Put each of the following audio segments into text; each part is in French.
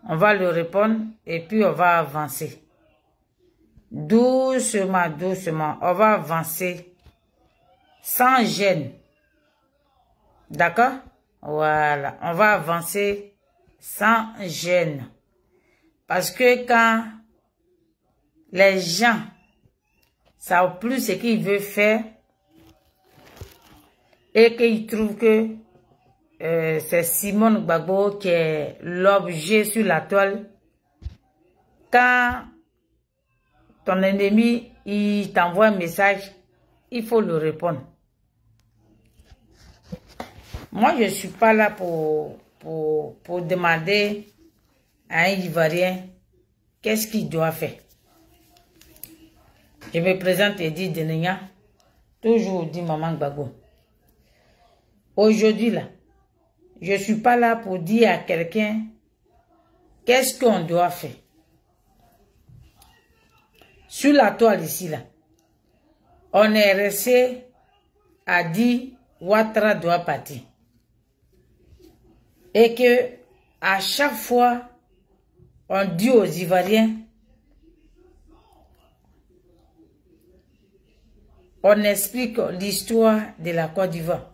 On va le répondre et puis on va avancer. Doucement, doucement. On va avancer sans gêne. D'accord? Voilà. On va avancer sans gêne. Parce que quand les gens savent plus ce qu'ils veulent faire et qu'ils trouvent que c'est Simone Gbagbo qui est l'objet sur la toile, quand ton ennemi il t'envoie un message, il faut le répondre. Moi, je ne suis pas là pour demander à un Ivoirien qu'est-ce qu'il doit faire. Je me présente Edith Denenya, toujours dit Maman Gbagbo. Aujourd'hui, là, je ne suis pas là pour dire à quelqu'un qu'est-ce qu'on doit faire. Sur la toile ici, là, on est resté à dire Ouattara doit partir. Et que à chaque fois, on dit aux Ivoiriens, on explique l'histoire de la Côte d'Ivoire.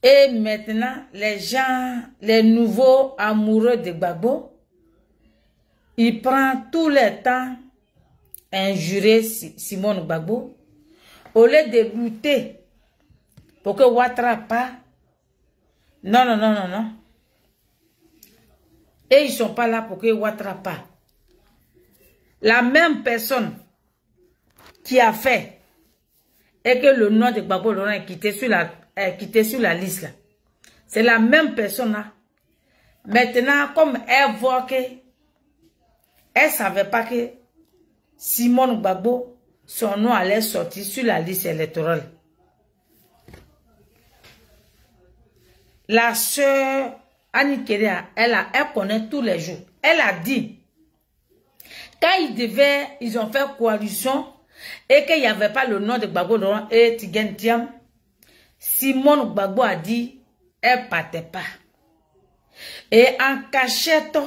Et maintenant, les gens, les nouveaux amoureux de Gbagbo, ils prennent tout le temps injurer Simone Gbagbo au lieu de lutter pour que Ouattara parte. Non, non, non, non, non. Et ils ne sont pas là pour que Ouattara parte. La même personne qui a fait et que le nom de Gbagbo Laurent est quitté sur la liste, c'est la même personne là. Maintenant, comme elle voit que elle ne savait pas que Simone Gbagbo, son nom allait sortir sur la liste électorale. La sœur Annie Kéria, elle connaît tous les jours. Elle a dit, quand ils ont fait coalition et qu'il n'y avait pas le nom de Gbagbo Laurent et Tigen Thiam, Simone Gbagbo a dit, elle ne partait pas. Et en cachette,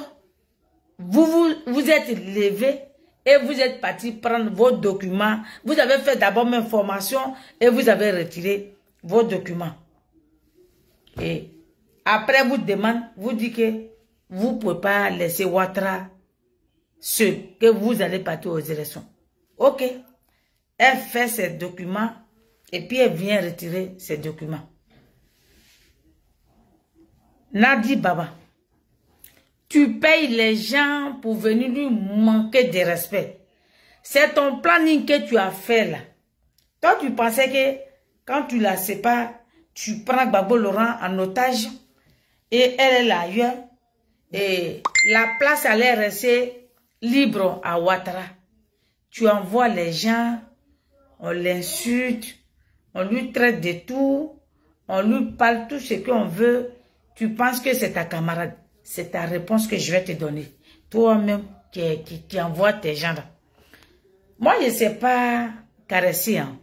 vous êtes levé et vous êtes parti prendre vos documents. Vous avez fait d'abord mes formations et vous avez retiré vos documents. Et après, vous demandez, vous dites que vous ne pouvez pas laisser Ouattara seul, que vous allez partir aux élections. Ok. Elle fait ses documents et puis elle vient retirer ses documents. Nadi Baba, tu payes les gens pour venir lui manquer de respect. C'est ton planning que tu as fait là. Toi, tu pensais que quand tu la sépares, tu prends Gbagbo Laurent en otage et elle est là ailleurs. Et la place allait rester libre à Ouattara. Tu envoies les gens, on l'insulte, on lui traite de tout, on lui parle tout ce qu'on veut. Tu penses que c'est ta camarade. C'est ta réponse que je vais te donner. Toi-même qui envoie tes gens là. Moi, je ne sais pas caresser. Hein.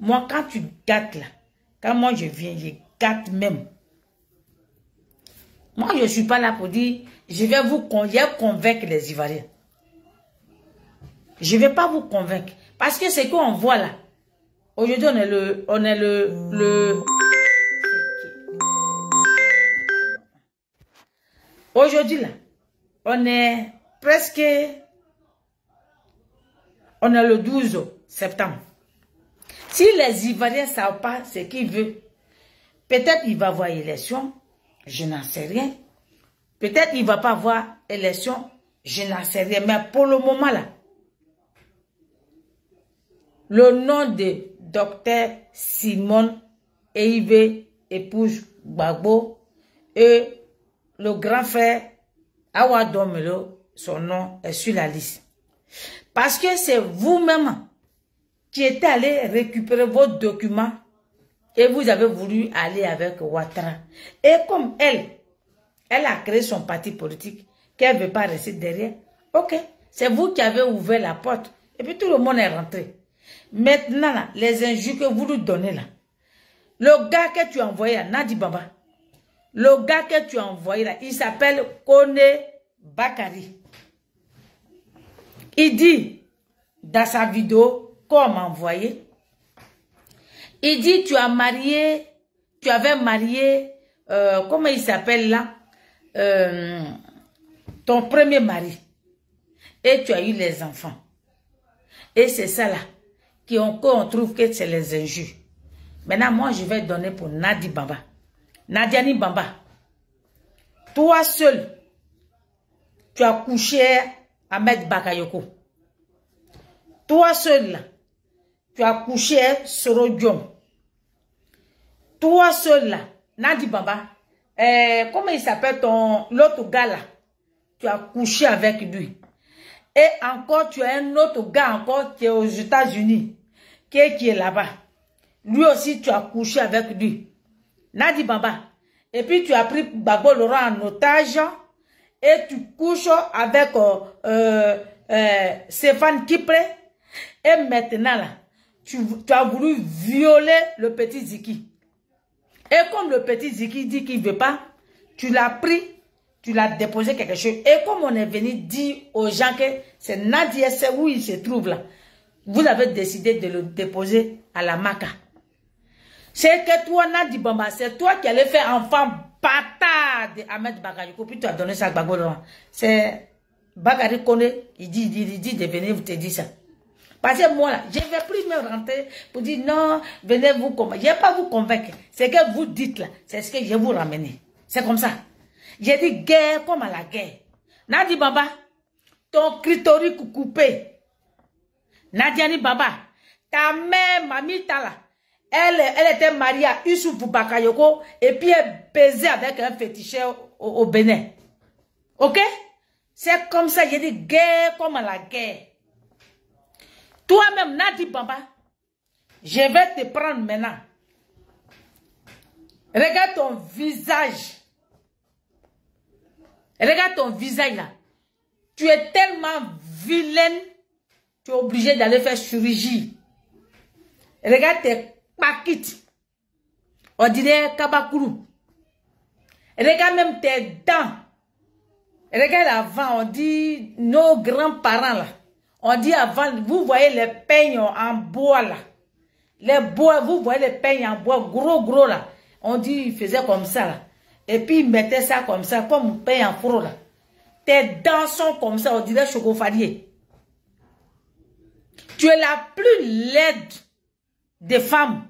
Moi, quand tu gâtes là, quand moi je viens, je gâte même. Moi, je ne suis pas là pour dire, je vais vous convaincre les Ivoiriens. Je ne vais pas vous convaincre. Parce que ce qu'on voit là, aujourd'hui, on est le aujourd'hui là, on est presque, on est le 12 septembre. Si les Ivoiriens ne savent pas ce qu'ils veulent, peut-être il va y avoir élection, je n'en sais rien. Peut-être il ne va pas avoir élection, je n'en sais rien. Mais pour le moment là, le nom de Dr Simone Eive épouse Gbagbo et le grand frère Awa Domelo, son nom est sur la liste. Parce que c'est vous-même qui êtes allé récupérer vos documents et vous avez voulu aller avec Ouattara. Et comme elle a créé son parti politique, qu'elle ne veut pas rester derrière, ok, c'est vous qui avez ouvert la porte et puis tout le monde est rentré. Maintenant, là, les injures que vous nous donnez là, le gars que tu as envoyé à Nadi Baba, Le gars que tu as envoyé là, il s'appelle Kone Bakari. Il dit dans sa vidéo qu'on m'a envoyé, il dit tu avais marié, comment il s'appelle là, ton premier mari. Et tu as eu les enfants. Et c'est ça là, qu'on trouve que c'est les injures. Maintenant, moi, je vais donner pour Nadi Bamba. Nadiani Bamba. Toi seul, tu as couché Ahmed Bakayoko. Toi seul, là, tu as couché Soro Diom. Toi seul, là, Nadi Bamba. Comment il s'appelle l'autre gars là? Tu as couché avec lui. Et encore, tu as un autre gars encore qui est aux États-Unis, qui est là-bas. Lui aussi, tu as couché avec lui. Nadi Bamba. Et puis, tu as pris Gbagbo Laurent en otage et tu couches avec Stéphane Kipré. Et maintenant, là, tu as voulu violer le petit Ziki. Et comme le petit Ziki dit qu'il ne veut pas, tu l'as pris, tu l'as déposé quelque chose. Et comme on est venu dire aux gens que c'est Nadia, c'est où il se trouve là, vous avez décidé de le déposer à la Maca. C'est que toi, Nadi Bamba, c'est toi qui allais faire enfant bâtard de Ahmed Bakayoko, puis tu as donné ça à Gbagbo Laurent. C'est Bakary Kone, il dit de venir vous te dire ça. Parce que moi, là, je ne vais plus me rentrer pour dire non, venez vous convaincre. Je ne vais pas vous convaincre. C'est que vous dites là, c'est ce que je vais vous ramener. C'est comme ça. J'ai dit guerre comme à la guerre. Nadi Bamba, ton clitoris coupé. Nadiani Bamba, ta mère, mamie, ta là. Elle était mariée à Youssouf Bakayoko et puis elle baisait avec un féticheur au Bénin. Ok? C'est comme ça, j'ai dit guerre comme à la guerre. Toi-même, Nadi Bamba, je vais te prendre maintenant. Regarde ton visage. Regarde ton visage là. Tu es tellement vilaine, tu es obligé d'aller faire chirurgie. Regarde tes paquites. On dirait Kabakuru. Regarde même tes dents. Regarde avant, on dit nos grands-parents là. On dit avant, vous voyez les peignes en bois là. Les bois, vous voyez les peignes en bois gros là. On dit ils faisaient comme ça là. Et puis ils mettaient ça comme ça, comme peigne en fro là. Tes dents sont comme ça, on dirait chocofadier. Tu es la plus laide des femmes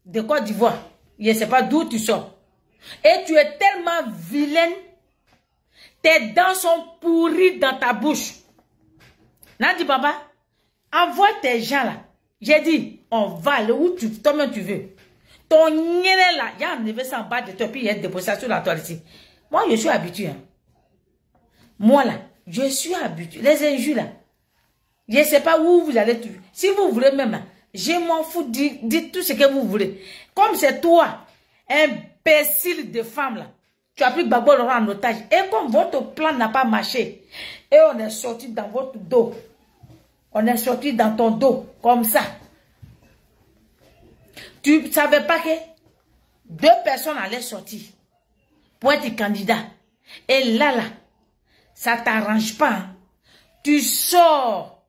de Côte d'Ivoire. Je ne sais pas d'où tu sors. Et tu es tellement vilaine. Tes dents sont pourries dans ta bouche. Nadi Bamba, envoie tes gens là. J'ai dit, on va aller où toi-même tu veux. Ton niéré là, il y a enlevé ça en bas de toi, puis il y a déposé sur la toile ici. Moi, je suis habitué. Hein. Moi là, je suis habitué. Les injures là, je ne sais pas où vous allez. Si vous voulez même là, je m'en fous, dites tout ce que vous voulez. Comme c'est toi, imbécile de femme là, tu as pris Gbagbo Laurent en otage. Et comme votre plan n'a pas marché, et on est sorti dans votre dos, on est sorti dans ton dos, comme ça. Tu ne savais pas que 2 personnes allaient sortir pour être candidat. Et là, ça ne t'arrange pas. Hein. Tu sors.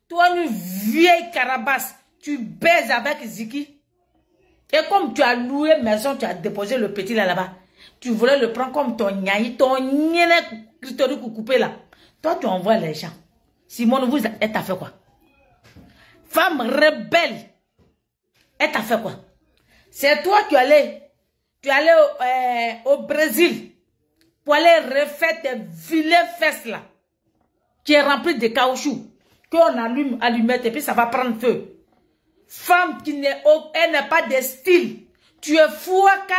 Toi, une vieille carabasse, tu baises avec Ziki. Et comme tu as loué maison, tu as déposé le petit là-bas. Tu voulais le prendre comme ton nyaï, ton nyéné clitoris coupé là. Toi, tu envoies les gens. Simone, elle t'a fait quoi? Femme rebelle, elle t'a fait quoi? C'est toi qui allais au Brésil pour aller refaire tes vilains fesses là, qui est rempli de caoutchouc, qu'on allume allumette et puis ça va prendre feu. Femme qui n'est pas de style. Tu es fouaka,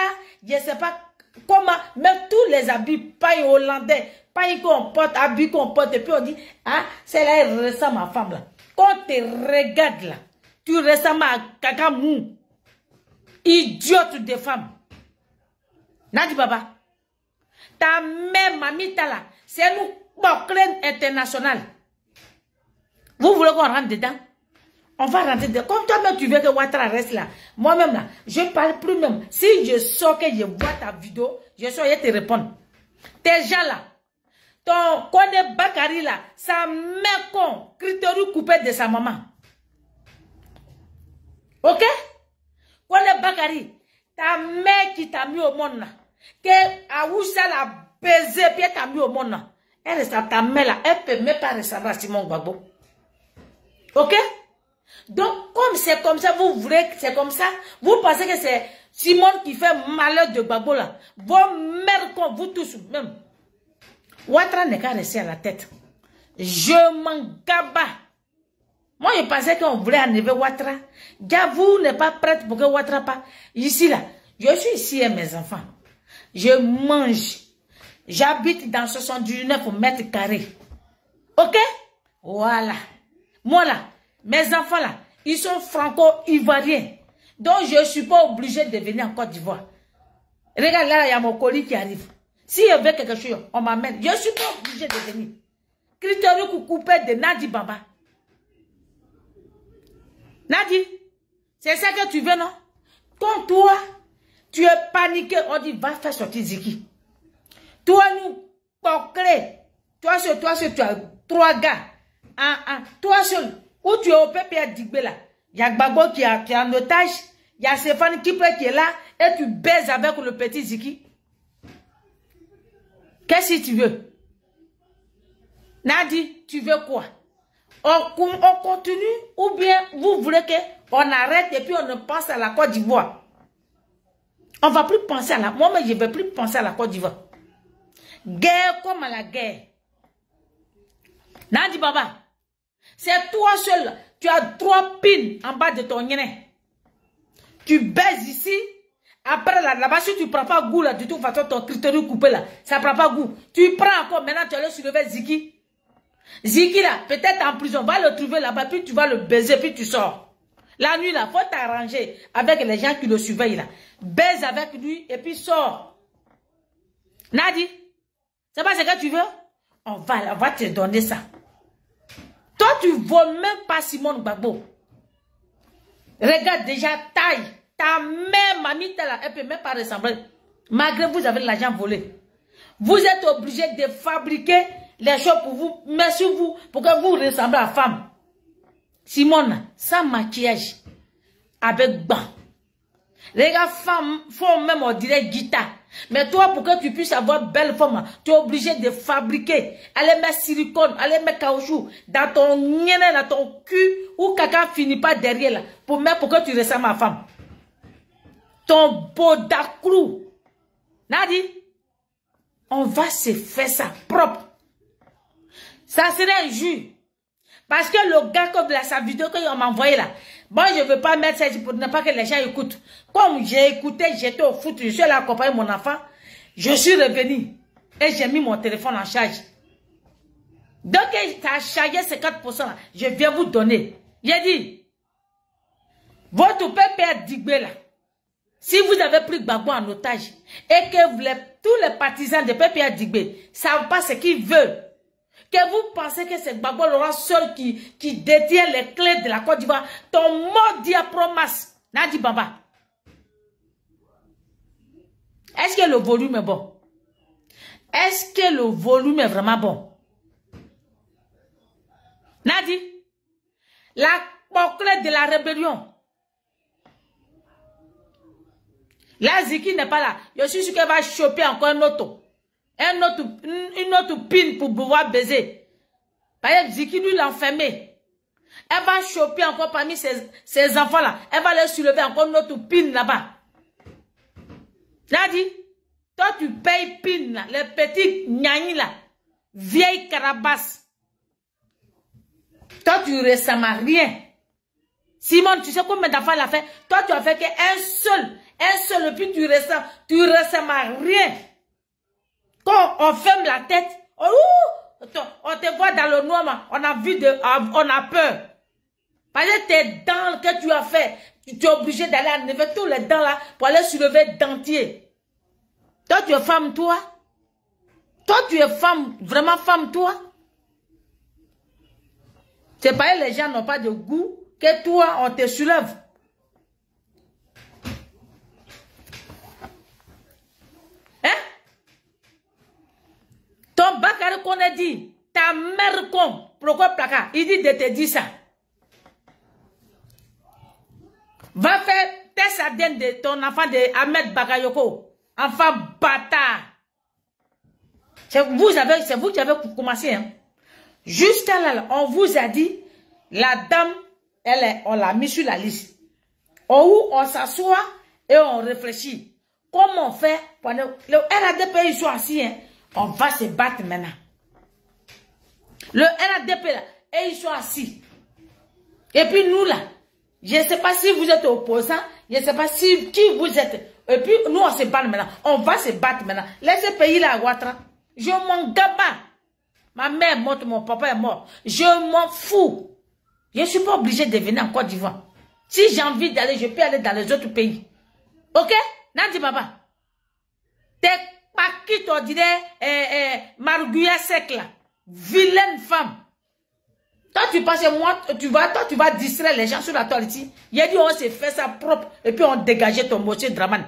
je ne sais pas comment, même tous les habits, paille hollandais, paille qu'on porte, habits qu'on porte, et puis on dit, ah, c'est là, elle ressemble à ma femme là. Quand tu regardes là, tu ressembles à Kakamou. Idiote de femme. Nadi Baba. Ta mère, mamie, là, c'est nous, Boclène international. Vous voulez qu'on rentre dedans? On va rentrer dedans. Comme toi-même, tu veux que Ouattara reste là. Moi-même, là, je ne parle plus même. Si je sors que je vois ta vidéo, Je suis allé te répondre. Tes gens là, ton Kone Bakari là, sa mère con, Critéru coupé de sa maman. Ok? Kone Bakari, ta mère qui t'a mis au monde là, que Aoussa l'a baisé, puis elle t'a mis au monde là. Elle est ta mère là, elle peut même pas ressembler à Simon Gbagbo. Ok? Donc, comme c'est comme ça, vous voulez que c'est comme ça, vous pensez que c'est Simon qui fait malheur de Gbagbo là. Vos mères, comme vous tous, même. Ouattara n'est qu'à rester à la tête. Je m'en gaba. Moi, je pensais qu'on voulait enlever Ouattara. Vous n'êtes pas prête pour que Ouattara pas. Ici là, je suis ici et mes enfants. Je mange. J'habite dans 79 mètres carrés. Ok? Voilà. Moi là, mes enfants là, ils sont franco-ivoiriens. Donc je ne suis pas obligé de venir en Côte d'Ivoire. Regarde là, il y a mon colis qui arrive. Si je veux quelque chose, on m'amène. Je ne suis pas obligé de venir. Critéru coupé de Nadi Baba. Nadi, c'est ça que tu veux, non? Quand toi, tu es paniqué, on dit va faire sortir Ziki. Toi, nous, concret. Toi seul, tu as 3 gars. Toi seul, où tu es au PPA Digbé là. Il y a Gbagbo qui est en otage. Il y a Stéphane qui est là. Et tu baises avec le petit Ziki. Qu'est-ce que tu veux? Nadi, tu veux quoi? On continue ou bien vous voulez qu'on arrête et puis on ne pense à la Côte d'Ivoire? On ne va plus penser à la... Moi, mais je ne vais plus penser à la Côte d'Ivoire. Guerre comme à la guerre. Nadi Baba, c'est toi seul. Tu as 3 pins en bas de ton nez. Tu baises ici. Après là-bas, si tu ne prends pas goût là, de toute façon, ton Critéru coupé là, ça ne prend pas goût. Tu prends encore, maintenant tu allais soulever Ziki. Ziki là, peut-être en prison, va le trouver là-bas, puis tu vas le baiser, puis tu sors. La nuit là, faut t'arranger avec les gens qui le surveillent là. Baise avec lui et puis sors. Nadi, c'est pas ce que tu veux? On va te donner ça. Toi, tu ne vaux même pas Simon Gbagbo. Regarde déjà taille. Ta mère, mamie, elle ne peut même pas ressembler. Malgré vous avez l'argent volé. Vous êtes obligé de fabriquer les choses pour vous, mais sur vous, pour que vous ressemblez à la femme. Simone, sans maquillage, avec banc. Les gars, femmes font même, on dirait, guitare. Mais toi, pour que tu puisses avoir belle forme, tu es obligé de fabriquer. Aller mettre silicone, aller mettre caoutchouc dans ton nienne, dans ton cul, où quelqu'un finit pas derrière là, pour que tu ressembles à la femme. Ton beau dacrou. Nadi, on va se faire ça propre. Ça serait un jus. Parce que le gars, comme sa vidéo qu'on m'a envoyé là, bon, je ne veux pas mettre ça pour ne pas que les gens écoutent. Comme j'ai écouté, j'étais au foot, je suis allé accompagner mon enfant, je suis revenu et j'ai mis mon téléphone en charge. Donc, ça a chargé 50%. Là. Je viens vous donner. J'ai dit, votre père Digbé là, si vous avez pris Gbagbo en otage et que tous les partisans de PPA Digbé ne savent pas ce qu'ils veulent, que vous pensez que c'est Gbagbo le roi seul qui détient les clés de la Côte d'Ivoire, ton mot dit à promas, Nadi Baba. Est-ce que le volume est bon? Est-ce que le volume est vraiment bon? Nadi, la clé de la rébellion. La Ziki n'est pas là. Je suis sûr qu'elle va choper encore une autre pine pour pouvoir baiser. Par exemple, Ziki lui l'a enfermé. Elle va choper encore parmi ses enfants là. Elle va les soulever encore une autre pine là-bas. Nadi, toi tu payes pine là, les petits gnagnis là, vieille carabasse. Toi tu ressembles à rien. Simon, tu sais combien d'enfants elle a fait? Toi tu as fait qu'un seul, et puis tu ressembles à rien. Quand on ferme la tête, on te voit dans le noir, on a peur. Parce que tes dents que tu as fait, tu es obligé d'aller enlever tous les dents là pour aller soulever le dentier. Toi, tu es femme, toi? Toi, tu es femme, vraiment femme, toi? C'est pas que les gens n'ont pas de goût, que toi, on te soulève. Hein? père connaît dit, ta mère con, pourquoi placard? Il dit de te dire ça. Va faire test ADN de ton enfant de Ahmed Bakayoko. Enfant bâtard. C'est vous qui avez commencé. Hein. Jusqu'à là, on vous a dit, la dame, on l'a mis sur la liste. Où on s'assoit et on réfléchit. Comment on fait pendant le RADP, ils sont assis. Hein. On va se battre maintenant. Le RADP là, et ils sont assis. Et puis nous là, je ne sais pas si vous êtes opposants, je ne sais pas si qui vous êtes. Et puis nous on se bat maintenant. On va se battre maintenant. Laissez ce pays là à Ouattara. Je m'en gaba. Ma mère est morte, mon papa est mort. Je m'en fous. Je ne suis pas obligé de venir en Côte d'Ivoire. Si j'ai envie d'aller, je peux aller dans les autres pays. Ok? Nadi Baba. T'es pas qui t'en dirait Marguerite sec là. Vilaine femme. Toi, tu penses que moi, tu vas distraire les gens sur la toile ici. Il a dit, on s'est fait ça propre et puis on dégageait ton monsieur Draman.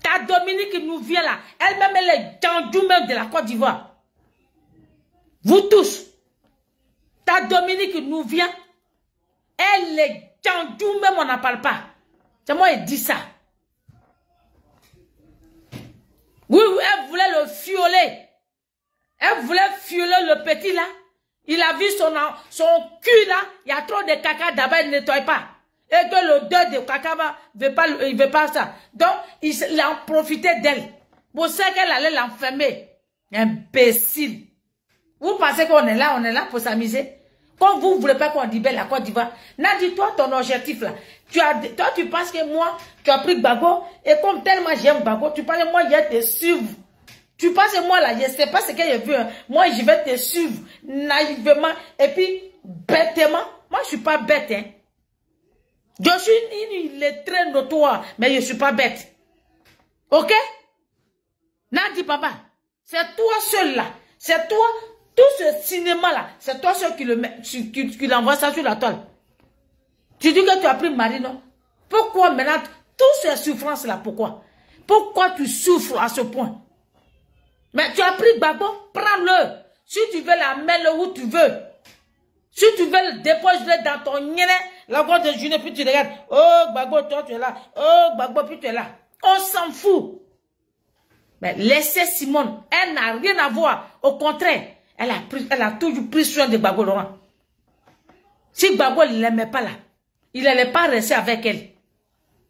Ta Dominique nous vient là. Elle-même, elle est tendue même de la Côte d'Ivoire. Vous tous. Ta Dominique nous vient. Elle est tendue même, on n'en parle pas. C'est moi qui dis ça. Oui, elle voulait le fioler. Elle voulait fioler le petit là. Il a vu son cul là. Il y a trop de caca d'abord, il ne nettoie pas. Et que l'odeur de caca il veut pas ça. Donc, il a profité d'elle. Pour ça qu'elle allait l'enfermer. Imbécile. Vous pensez qu'on est là pour s'amuser? Quand vous ne voulez pas qu'on libère la Côte d'Ivoire, Nadi, toi, ton objectif là, toi, tu penses que moi, tu as pris Gbagbo, et comme tellement j'aime Gbagbo, tu penses que moi, je vais te suivre. Tu penses que moi là, je ne sais pas ce que je veux. Hein. Moi, je vais te suivre naïvement, et puis, bêtement. Moi, je ne suis pas bête. Hein. Je suis illettré notoire, mais je ne suis pas bête. Ok? Nadi Baba, c'est toi seul là. C'est toi. Tout ce cinéma-là, c'est toi seul qui l'envoie ça sur la toile. Tu dis que tu as pris Marie, non? Pourquoi maintenant, toutes ces souffrances-là, pourquoi? Pourquoi tu souffres à ce point? Mais tu as pris Gbagbo, prends-le. Si tu veux la mettre où tu veux. Si tu veux le déposer dans ton nez, la voix de journée, puis tu regardes. Oh, Gbagbo, toi tu es là. Oh, Gbagbo, puis tu es là. On s'en fout. Mais laissez Simone, elle n'a rien à voir. Au contraire. Elle a toujours pris soin de Gbagbo Laurent. Si Gbagbo ne l'aimait pas là, il n'allait pas rester avec elle.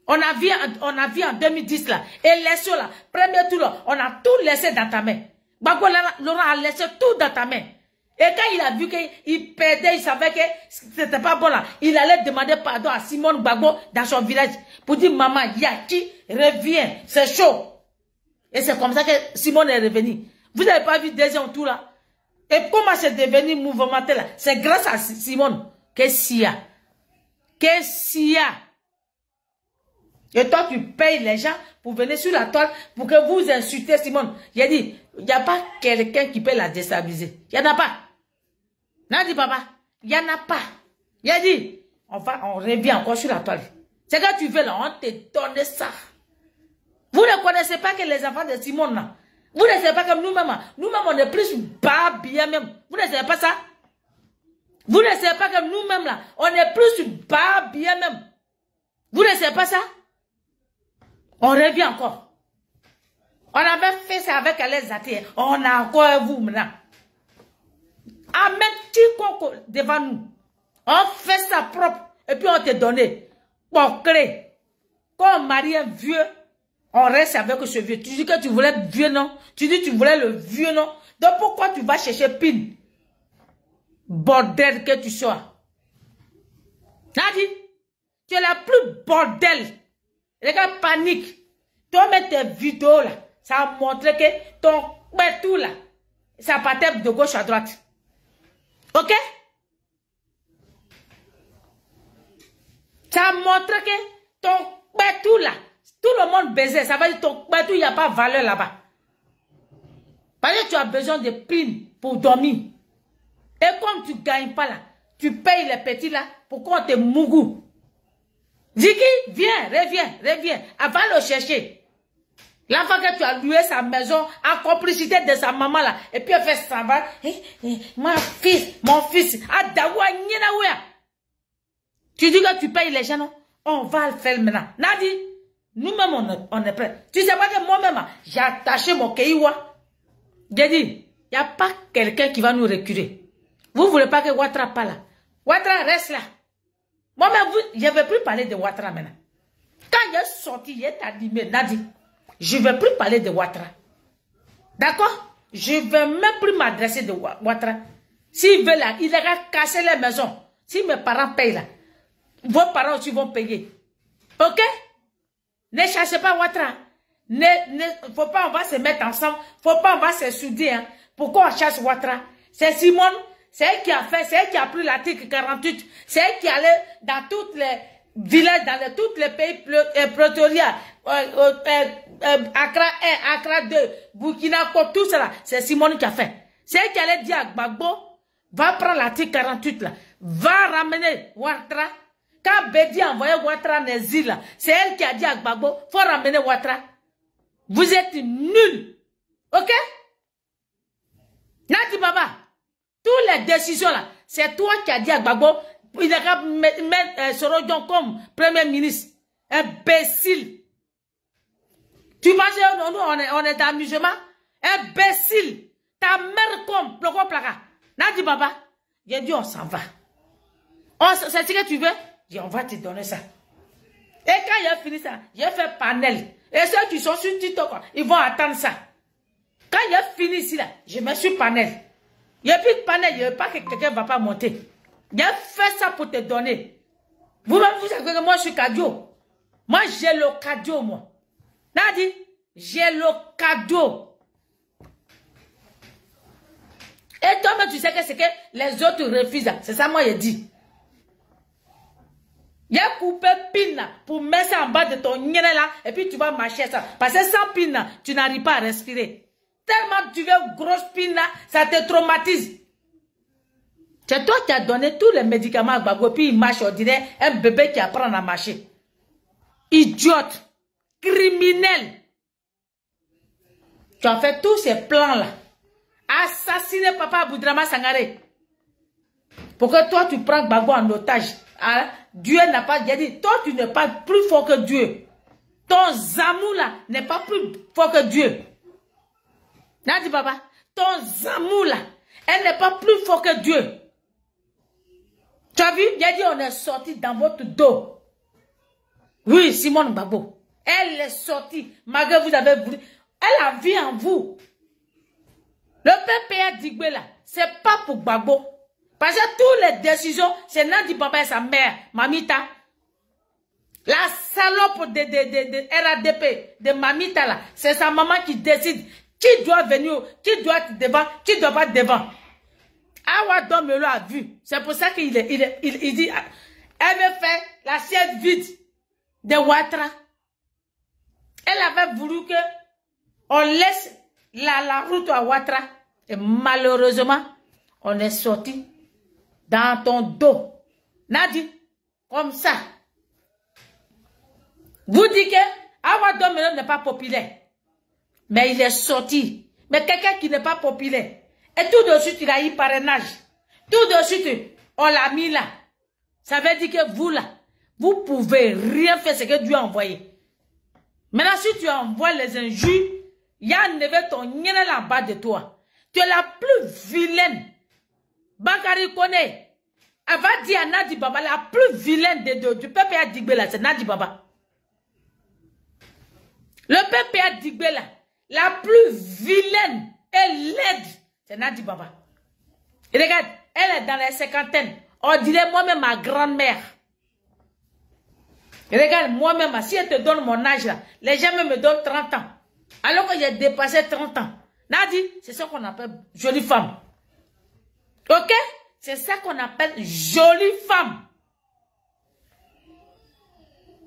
On a vu en 2010 là, élection là, premier tour là, on a tout laissé dans ta main. Gbagbo Laurent a laissé tout dans ta main. Et quand il a vu qu'il perdait, il savait que c'était pas bon là, il allait demander pardon à Simone Gbagbo dans son village pour dire maman, Yaki, reviens, c'est chaud. Et c'est comme ça que Simone est revenue. Vous n'avez pas vu deuxième tour là? Et comment c'est devenu mouvementé là? C'est grâce à Simone. Qu'est-ce qu'il y a? Qu'est-ce qu'il y a? Et toi, tu payes les gens pour venir sur la toile pour que vous insultez Simone. J'ai dit, il n'y a pas quelqu'un qui peut la déstabiliser. Il n'y en a pas. Nadi Baba, il n'y en a pas. J'ai dit, on revient encore sur la toile. C'est quand tu veux là, on te donne ça. Vous ne connaissez pas que les enfants de Simone là. Vous ne savez pas que nous-mêmes, on est plus bas bien même. Vous ne savez pas ça? Vous ne savez pas que nous-mêmes là, on est plus bas bien même. Vous ne savez pas ça? On revient encore. On avait fait ça avec Alex Zaté. On a encore vous maintenant. À mettre quiconque devant nous. On fait ça propre. Et puis on te donne. Pour créer. Quand on marie un vieux. On reste avec ce vieux. Tu dis que tu voulais le vieux, non? Tu dis que tu voulais le vieux, non? Donc pourquoi tu vas chercher Pin? Bordel que tu sois. Nadi, tu es la plus bordel. Les gars paniquent. Toi, mets tes vidéos là. Ça a montré que ton tout là, ça partait de gauche à droite. Ok? Ça a montré que ton tout là, tout le monde baisait. Ça veut dire que ton tout, il n'y a pas de valeur là-bas. Parce que tu as besoin de PIN pour dormir. Et comme tu ne gagnes pas là, tu payes les petits là pour qu'on te mougou. Ziki, viens, reviens. Avant de le chercher. L'enfant que tu as loué sa maison en complicité de sa maman là. Et puis elle fait ça va. Mon fils. Tu dis que tu payes les gens, non? On va le faire maintenant. Nadi, nous-mêmes on est prêts. Tu sais pas que moi-même, j'ai attaché mon Keiwa. J'ai dit, il n'y a pas quelqu'un qui va nous reculer. Vous ne voulez pas que Ouattara parle là. Ouattara reste là. Moi-même, je ne vais plus parler de Ouattara maintenant. Quand il est sorti, il est animé, Nadi. Je ne vais plus parler de Ouattara. D'accord? Je ne vais même plus m'adresser de Ouattara. S'il veut là, il ira casser les maisons. Si mes parents payent là, vos parents aussi vont payer. Ok? Ne cherchez pas Ouattara. Faut pas, on va se mettre ensemble. Faut pas, on va se souder. Hein. Pourquoi on cherche Ouattara? C'est Simone. C'est elle qui a fait, c'est elle qui a pris l'article 48. C'est elle qui allait dans toutes les villages, dans tous les pays pétroliers. Accra 1, Accra 2, Burkina Faso, tout cela. C'est Simone qui a fait. C'est elle qui allait dire à Gbagbo, va prendre l'article 48 là. Va ramener Ouattara. Quand Bédi a envoyé Ouattara en exil, c'est elle qui a dit à Gbagbo, faut ramener Ouattara. Vous êtes nuls. Ok? Nadi Baba, toutes les décisions là, c'est toi qui as dit à Gbagbo, il a mettre Sorodjon comme premier ministre. Imbécile. Tu manges, on est d'amusement. Imbécile. Ta mère comme, ploko plaka. Nadi Baba, j'ai dit on s'en va. C'est ce que tu veux? J'ai dit on va te donner ça. Et quand il a fini ça, j'ai fait panel. Et ceux qui sont sur TikTok, ils vont attendre ça. Quand il a fini ici, là, je me suis panel. Il n'y a plus de panel, il n'y a pas que quelqu'un ne va pas monter. J'ai fait ça pour te donner. Vous-même, vous savez que moi, je suis cadeau. Moi, j'ai le cadeau, moi. Nadi, j'ai le cadeau. Et toi-même, tu sais que c'est que les autres refusent. C'est ça, moi, j'ai dit. Il y a coupé pin là pour mettre ça en bas de ton nez là et puis tu vas marcher ça. Parce que sans pin là, tu n'arrives pas à respirer. Tellement tu veux une grosse pin là, ça te traumatise. C'est toi qui as donné tous les médicaments à Gbagbo puis il marche, on dirait un bébé qui apprend à marcher. Idiote, criminel. Tu as fait tous ces plans là. Assassiner Papa Boudrama Sangaré. Pour que toi tu prends Gbagbo en otage. Ah, Dieu n'a pas dit, toi tu n'es pas plus fort que Dieu. Ton zamou là n'est pas plus fort que Dieu. Nadi Baba, ton zamou là, elle n'est pas plus fort que Dieu. Tu as vu, il a dit on est sorti dans votre dos. Oui, Simone Gbagbo. Elle est sortie, malgré vous avez voulu. Elle a vu en vous. Le PPA d'Igbe là, c'est pas pour Gbagbo. Parce que toutes les décisions, c'est Nadi Baba et sa mère, Mamita. La salope de RADP, de Mamita là, c'est sa maman qui décide qui doit venir, qui doit être devant, qui doit pas être devant. Awa Domelo a vu. C'est pour ça qu'il dit, elle veut faire la siège vide de Ouattara. Elle avait voulu que on laisse la route à Ouattara. Et malheureusement, on est sorti dans ton dos. Nadi, comme ça. Vous dites que Awa Domelo n'est pas populaire. Mais il est sorti. Mais quelqu'un qui n'est pas populaire. Et tout de suite, il a eu parrainage. Tout de suite, on l'a mis là. Ça veut dire que vous là, vous pouvez rien faire ce que Dieu a envoyé. Maintenant, si tu envoies les injures, il y a un neveu ton nyene là-bas de toi. Tu es la plus vilaine. Bakari connaît. Elle va dire à Nadi Baba, la plus vilaine du PPA d'Igbe là, c'est Nadi Baba. Le PPA d'Igbe là, la plus vilaine et laide, c'est Nadi Baba. Et regarde, elle est dans les cinquantaines. On dirait moi-même ma grand-mère. Et regarde, moi-même, si elle te donne mon âge là, les gens me donnent 30 ans. Alors que j'ai dépassé 30 ans. Nadi, c'est ça qu'on appelle jolie femme. Ok? C'est ça qu'on appelle jolie femme.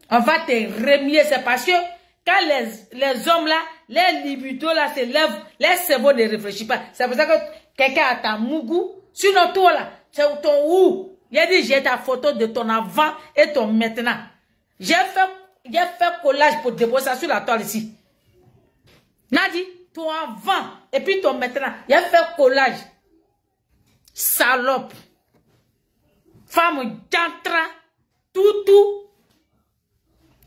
On va te remuer, c'est parce que quand les hommes là, les libidos là se lèvent, les cerveaux ne réfléchissent pas. C'est pour ça que quelqu'un a ta mougou. Sinon toi là, c'est ton où. Il a dit j'ai ta photo de ton avant et ton maintenant. J'ai fait collage pour déposer ça sur la toile ici. Nadi, ton avant, et puis ton maintenant, il a fait collage. Salope. Femme jantra, tout.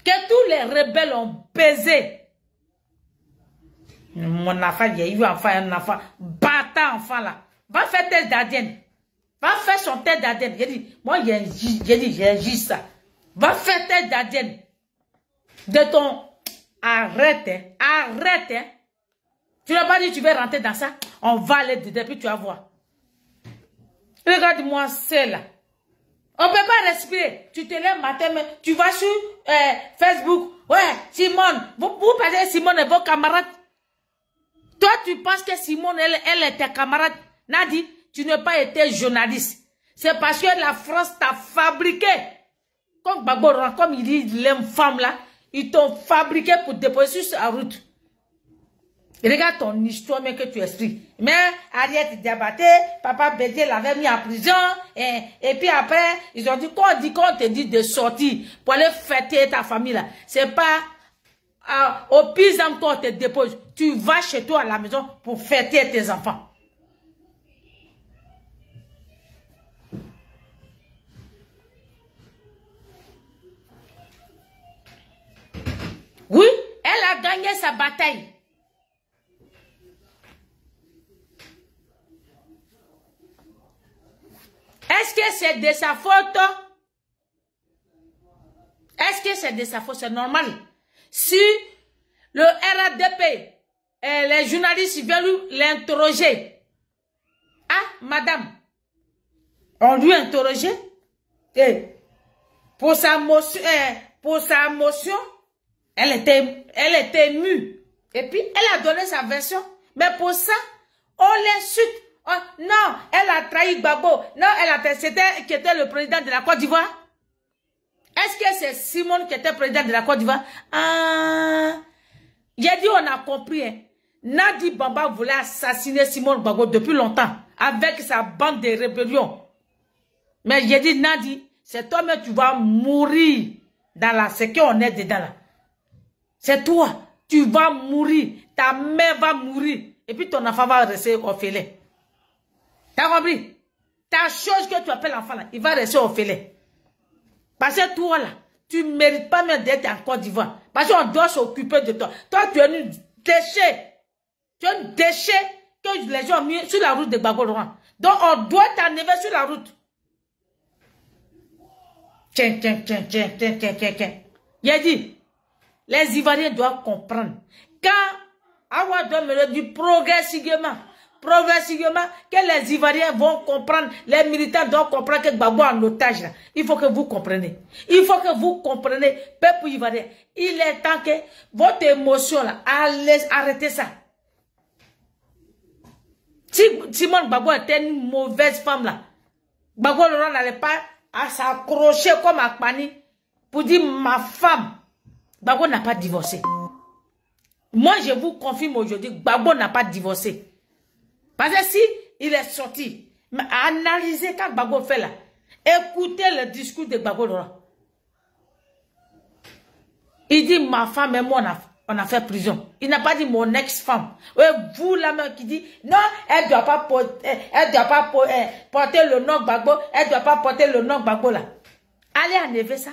Que tous les rebelles ont baisé. Mon enfant, il y a eu un enfant, bâtard enfant là. Va faire tête d'Adienne. Va faire son tête d'Adienne. J'ai dit, moi, j'ai dit ça. Va faire tête d'Adienne. De ton... Arrête, arrête. Tu n'as pas dit que tu veux rentrer dans ça. On va aller dedans, puis tu vas voir. Regarde-moi celle-là. On ne peut pas respirer. Tu te lèves matin, mais tu vas sur Facebook. Ouais, Simone. Vous parlez de Simone et vos camarades. Toi, tu penses que Simone, elle est ta camarade. Nadi, tu n'as pas été journaliste. C'est parce que la France t'a fabriqué. Comme il dit, les femmes là, ils t'ont fabriqué pour déposer sur sa route. Regarde ton histoire, mais que tu expliques. Mais Ariette Diabaté, Papa Bédié l'avait mis en prison. Et puis après, ils ont dit qu'on te dit de sortir pour aller fêter ta famille là. C'est pas au pire qu'on te dépose. Tu vas chez toi à la maison pour fêter tes enfants. Oui, elle a gagné sa bataille. Est-ce que c'est de sa faute? Est-ce que c'est de sa faute? C'est normal. Si le RADP, les journalistes viennent l'interroger. Ah, madame, on lui a interrogé. Pour sa motion, elle était émue. Et puis, elle a donné sa version. Mais pour ça, on l'insulte. Oh, non, elle a trahi Gbagbo. Non, c'était qui était le président de la Côte d'Ivoire. Est-ce que c'est Simone qui était président de la Côte d'Ivoire? Ah, j'ai dit, on a compris. Hein. Nadi Bamba voulait assassiner Simone Gbagbo depuis longtemps. Avec sa bande de rébellion. Mais j'ai dit, Nadi, c'est toi, mais tu vas mourir dans la... C'est qu'on est dedans là. C'est toi. Tu vas mourir. Ta mère va mourir. Et puis ton enfant va rester orphelin. T'as compris? Ta chose que tu appelles l'enfant là, il va rester orphelin. Parce que toi là, tu ne mérites pas même d'être en Côte d'Ivoire. Parce qu'on doit s'occuper de toi. Toi, tu es un déchet. Tu es un déchet que les gens ont mis sur la route de Gbagbo. Donc, on doit t'enlever sur la route. Tiens. Il a dit, les Ivoiriens doivent comprendre. Quand Awa doit me le dire progressivement, que les Ivoiriens vont comprendre, les militants doivent comprendre que Gbagbo est en otage là. Il faut que vous compreniez. Il faut que vous compreniez, peuple ivoirien. Il est temps que votre émotion là, arrêtez ça. Si Simone Gbagbo était une mauvaise femme là, Gbagbo Laurent n'allait pas à s'accrocher comme à Pani pour dire ma femme. Gbagbo n'a pas divorcé. Moi, je vous confirme aujourd'hui, Gbagbo n'a pas divorcé. Parce que si il est sorti, analysez quand Gbagbo fait là, écoutez le discours de Gbagbo Laurent. Il dit ma femme et moi on a fait prison. Il n'a pas dit mon ex-femme. Vous la main qui dit non, elle ne doit pas porter le nom Gbagbo, elle ne doit pas porter le nom Gbagbo là. Allez enlever ça.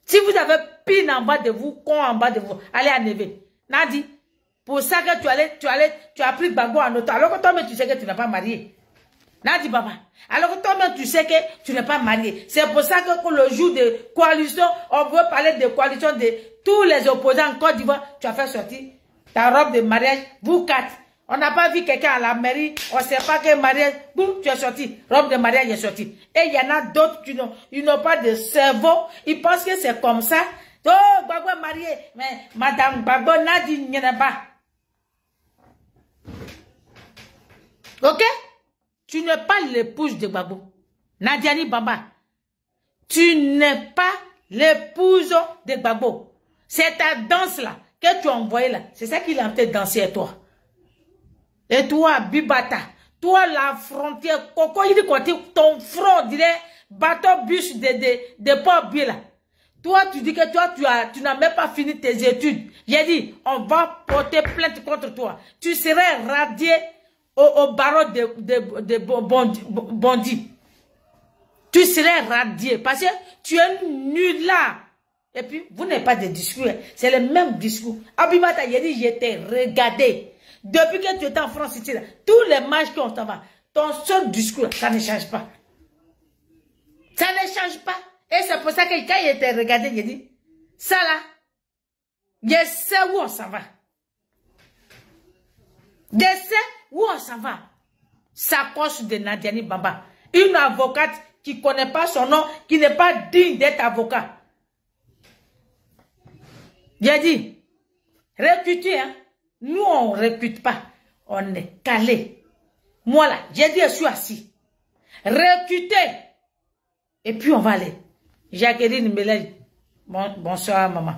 Si vous avez pine en bas de vous, con en bas de vous, allez enlever. Nadi, pour ça que tu as pris Gbagbo en otage. Alors que toi-même tu sais que tu n'es pas marié. Nadi Baba. Alors que toi-même tu sais que tu n'es pas marié. C'est pour ça que le jour de coalition, on veut parler de coalition de tous les opposants en Côte d'Ivoire. Tu as fait sortir ta robe de mariage, vous quatre. On n'a pas vu quelqu'un à la mairie, on ne sait pas quel mariage. Boum, tu es sorti. Robe de mariage est sortie. Et il y en a d'autres qui n'ont pas de cerveau. Ils pensent que c'est comme ça. Oh, Gbagbo est marié. Mais Madame Gbagbo n'a dit n'y en a pas. Ok? Tu n'es pas l'épouse de Gbagbo. Nadiani Bamba. Tu n'es pas l'épouse de Gbagbo. C'est ta danse là, que tu as envoyée là. C'est ça qu'il a en train de danser à toi. Et toi, Bibata. Toi, la frontière. Coco, il dit quoi? Ton front, dirait, bateau bus de Port-Bill là. Toi, tu dis que toi, tu n'as même pas fini tes études. J'ai dit, on va porter plainte contre toi. Tu serais radié au barreau de bandits. Tu serais radié parce que tu es nul là. Et puis, vous n'avez pas de discours. C'est le même discours. Abimata, il a dit, je t'ai regardé. Depuis que tu étais en France, ici, là, tous les matchs qu'on t'en va, ton seul discours, ça ne change pas. Ça ne change pas. Et c'est pour ça que quand il était regardé, il a dit, ça là, je sais où on s'en va. Je sais où on s'en va. Sacoche de Nadiani Bamba. Une avocate qui ne connaît pas son nom, qui n'est pas digne d'être avocat. J'ai dit, recruter, hein. Nous, on ne recrute pas. On est calé. Moi là, j'ai dit, je suis assis. Recruter. Et puis, on va aller. Jacqueline Mbelej. Bonsoir, maman.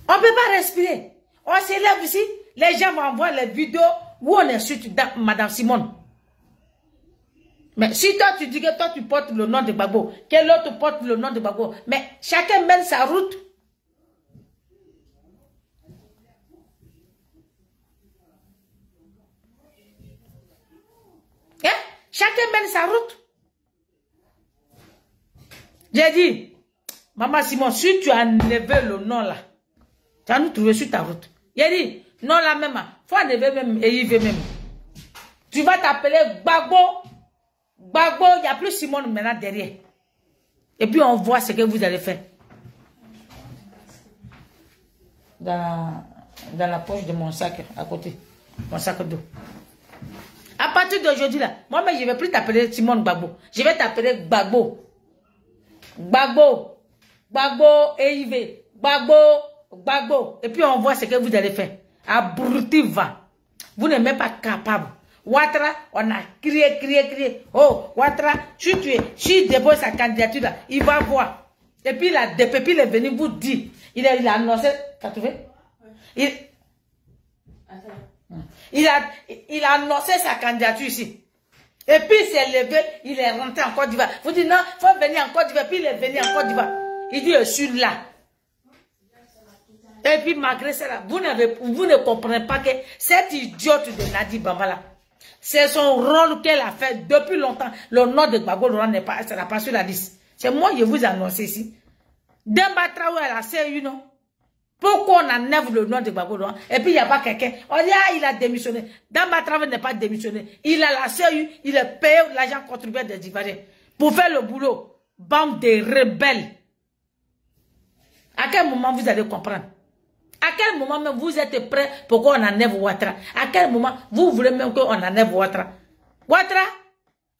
On ne peut pas respirer. On s'élève ici. Les gens vont voir les vidéos où on insulte Madame Simone. Mais si toi, tu dis que toi, tu portes le nom de Gbagbo, quel autre porte le nom de Gbagbo, mais chacun mène sa route. Hein? Chacun mène sa route. J'ai dit, Maman Simon, si tu as enlevé le nom là, tu vas nous trouver sur ta route. J'ai dit, non là même, il faut enlever même et il veut même. Tu vas t'appeler Gbagbo. Gbagbo, il n'y a plus Simone maintenant derrière. Et puis on voit ce que vous allez faire. Dans la poche de mon sac à côté. Mon sac d'eau. À partir d'aujourd'hui là, moi je ne vais plus t'appeler Simone Gbagbo. Je vais t'appeler Gbagbo. Gbagbo. Gbagbo EIV. Gbagbo. Gbagbo. Et puis on voit ce que vous allez faire. Abruti va. Vous n'êtes même pas capable. Ouattara, on a crié. Oh, Ouattara, si dépose sa candidature là, il va voir. Et puis la DPP il est venu vous dire. Il a annoncé. T'as trouvé? Il a annoncé sa candidature ici. Et puis il s'est levé, il est rentré en Côte d'Ivoire. Vous dites non, il faut venir en Côte d'Ivoire. Puis il est venu en Côte d'Ivoire. Il dit, je suis là. Et puis malgré cela, vous ne comprenez pas que cette idiote de Nadi Bambala, c'est son rôle qu'elle a fait depuis longtemps. Le nom de Gbagbo Laurent n'est pas, ça n'a pas sur la liste. C'est moi qui vous annonce ici. Demba Traoré à la CU, non? Pourquoi on enlève le nom de Gbagbo Laurent? Et puis il n'y a pas quelqu'un. On dit, ah, il a démissionné. Demba Traoré n'est pas démissionné. Il a la CU, il est payé l'argent contribué des Ivoiriens pour faire le boulot. Bande de rebelles. À quel moment vous allez comprendre? À quel moment même vous êtes prêts pour qu'on enlève Ouattara? À quel moment vous voulez même qu'on enlève Ouattara? Ouattara,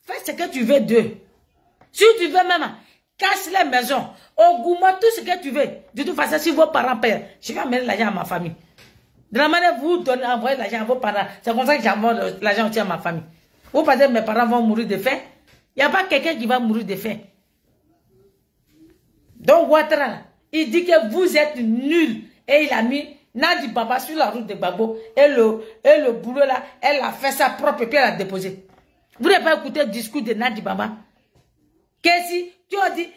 fais ce que tu veux d'eux. Si tu veux même, casse les maisons, augmente tout ce que tu veux. De toute façon, si vos parents paient, je vais amener l'argent à ma famille. De la manière vous donnez, envoyez l'argent à vos parents. C'est comme ça que j'envoie l'argent aussi à ma famille. Vous pensez que mes parents vont mourir de faim? Il n'y a pas quelqu'un qui va mourir de faim. Donc Ouattara, il dit que vous êtes nuls. Et il a mis Nadi Bamba sur la route de Gbagbo. Et le boulot là, elle a fait sa propre et puis elle a déposé. Vous n'avez pas écouté le discours de Nadi Bamba? Qu'est-ce que tu as dit?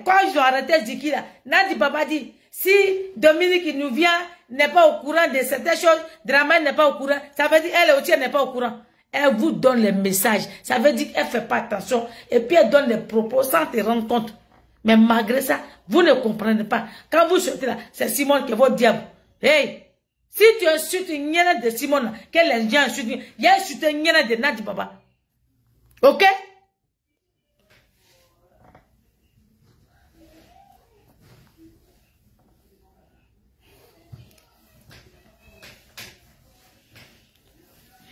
Quand ils ont arrêté Ziki là, Nadi Bamba dit, si Dominique qui nous vient n'est pas au courant de certaines choses, Dramane n'est pas au courant, ça veut dire elle aussi n'est pas au courant. Elle vous donne les messages. Ça veut dire qu'elle ne fait pas attention. Et puis elle donne les propos sans te rendre compte. Mais malgré ça, vous ne comprenez pas. Quand vous sortez là, c'est Simone qui est votre diable. Hey, si tu insultes une de Simone, quel est gens insultent, il y a insulté une de Nadi Bamba. Ok?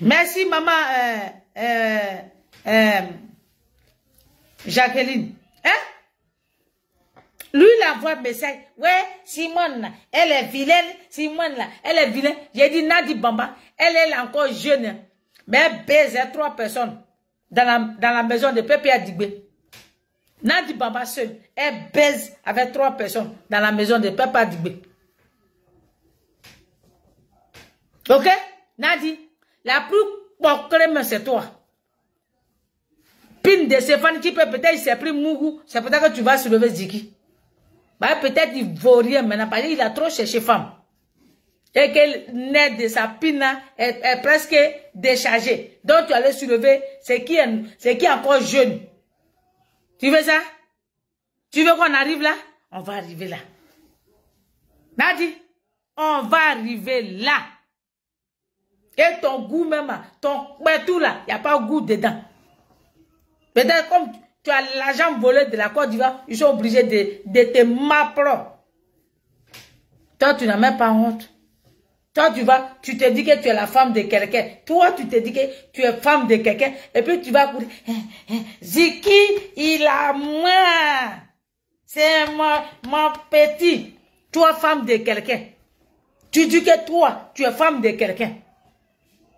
Merci maman Jacqueline. Hein? Lui, il envoie un message. Ouais, Simone, là, elle est vilaine. Simone, là, elle est vilaine. J'ai dit Nadi Bamba, elle est encore jeune. Mais elle baise 3 personnes dans la maison de Pépé Digbe. Nadi Bamba seule, elle baise avec 3 personnes dans la maison de Pépé Digbe. Ok? Nadi, la plus concrète, c'est toi. Pine de Stéphane qui peut peut-être, il s'est pris Mougou. C'est peut-être que tu vas soulever Ziki. Bah, peut-être il ne vaut rien maintenant parce qu'il a trop cherché femme. Et que le nez de sa pine est presque déchargé. Donc tu allais soulever ce qui est encore jeune. Tu veux ça? Tu veux qu'on arrive là? On va arriver là. Nadi, on va arriver là. Et ton goût même, ton tout là, il n'y a pas de goût dedans. Peut-être comme tu as l'argent volé de la Côte d'Ivoire, ils sont obligés de te m'apprendre. Toi, tu n'as même pas honte. Toi, tu te dis que tu es la femme de quelqu'un. Toi, tu te dis que tu es femme de quelqu'un. Et puis, tu vas courir. Ziki, il a moi. C'est mon petit. Toi, femme de quelqu'un. Tu dis que toi, tu es femme de quelqu'un.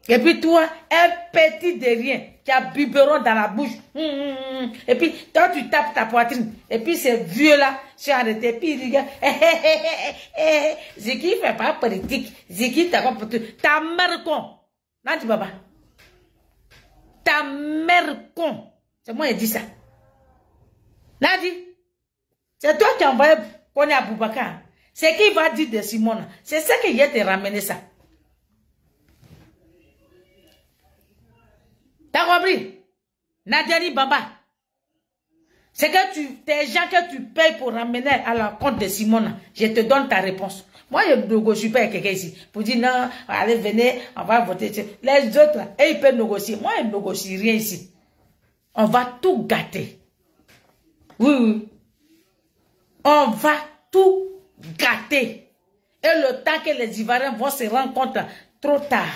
Et puis toi, un petit de rien, qui a biberon dans la bouche. Et puis, toi, tu tapes ta poitrine. Et puis, ces vieux-là sont arrêtés. Et puis, ils disent, Ziki ne fait pas politique. Ziki, t'as compris. Ta mère con. Nadi Baba. Ta mère con. C'est moi qui dis ça. Nadi. C'est toi qui as envoyé Kone à Boubacar. C'est qui va dire de Simone. C'est ça qui vient te ramener ça. T'as compris? Nadjani Baba. C'est que tes gens que tu payes pour ramener à la compte de Simone, je te donne ta réponse. Moi, je ne négocie pas avec quelqu'un ici. Pour dire non, allez, venez, on va voter. Les autres, là, ils peuvent négocier. Moi, je ne négocie rien ici. On va tout gâter. Oui, oui. On va tout gâter. Et le temps que les Ivoiriens vont se rendre compte, trop tard.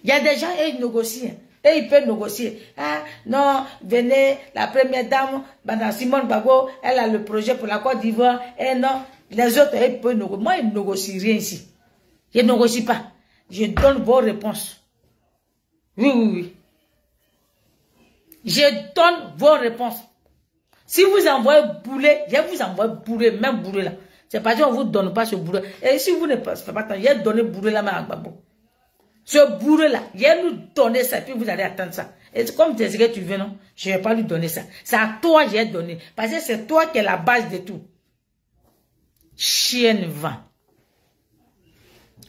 Il y a des gens, ils négocient. Et ils peuvent négocier. Ah, non, venez, la première dame, Madame Simone Bago, elle a le projet pour la Côte d'Ivoire. Et non, les autres, ils peuvent négocier. Moi, ils ne négocient rien ici. Je ne négocie pas. Je donne vos réponses. Oui, oui, oui. Je donne vos réponses. Si vous envoyez boulet, je vous envoie boulet, même boulet là. C'est parce qu'on ne vous donne pas ce boulet. Et si vous ne faites pas tant, je vais donner boulet là, mais à Gbagbo. Ce bourreau-là, il va nous donner ça, puis vous allez attendre ça. Et comme tu sais que tu veux, non, je ne vais pas lui donner ça. C'est à toi que j'ai donné. Parce que c'est toi qui es la base de tout. Chienne va.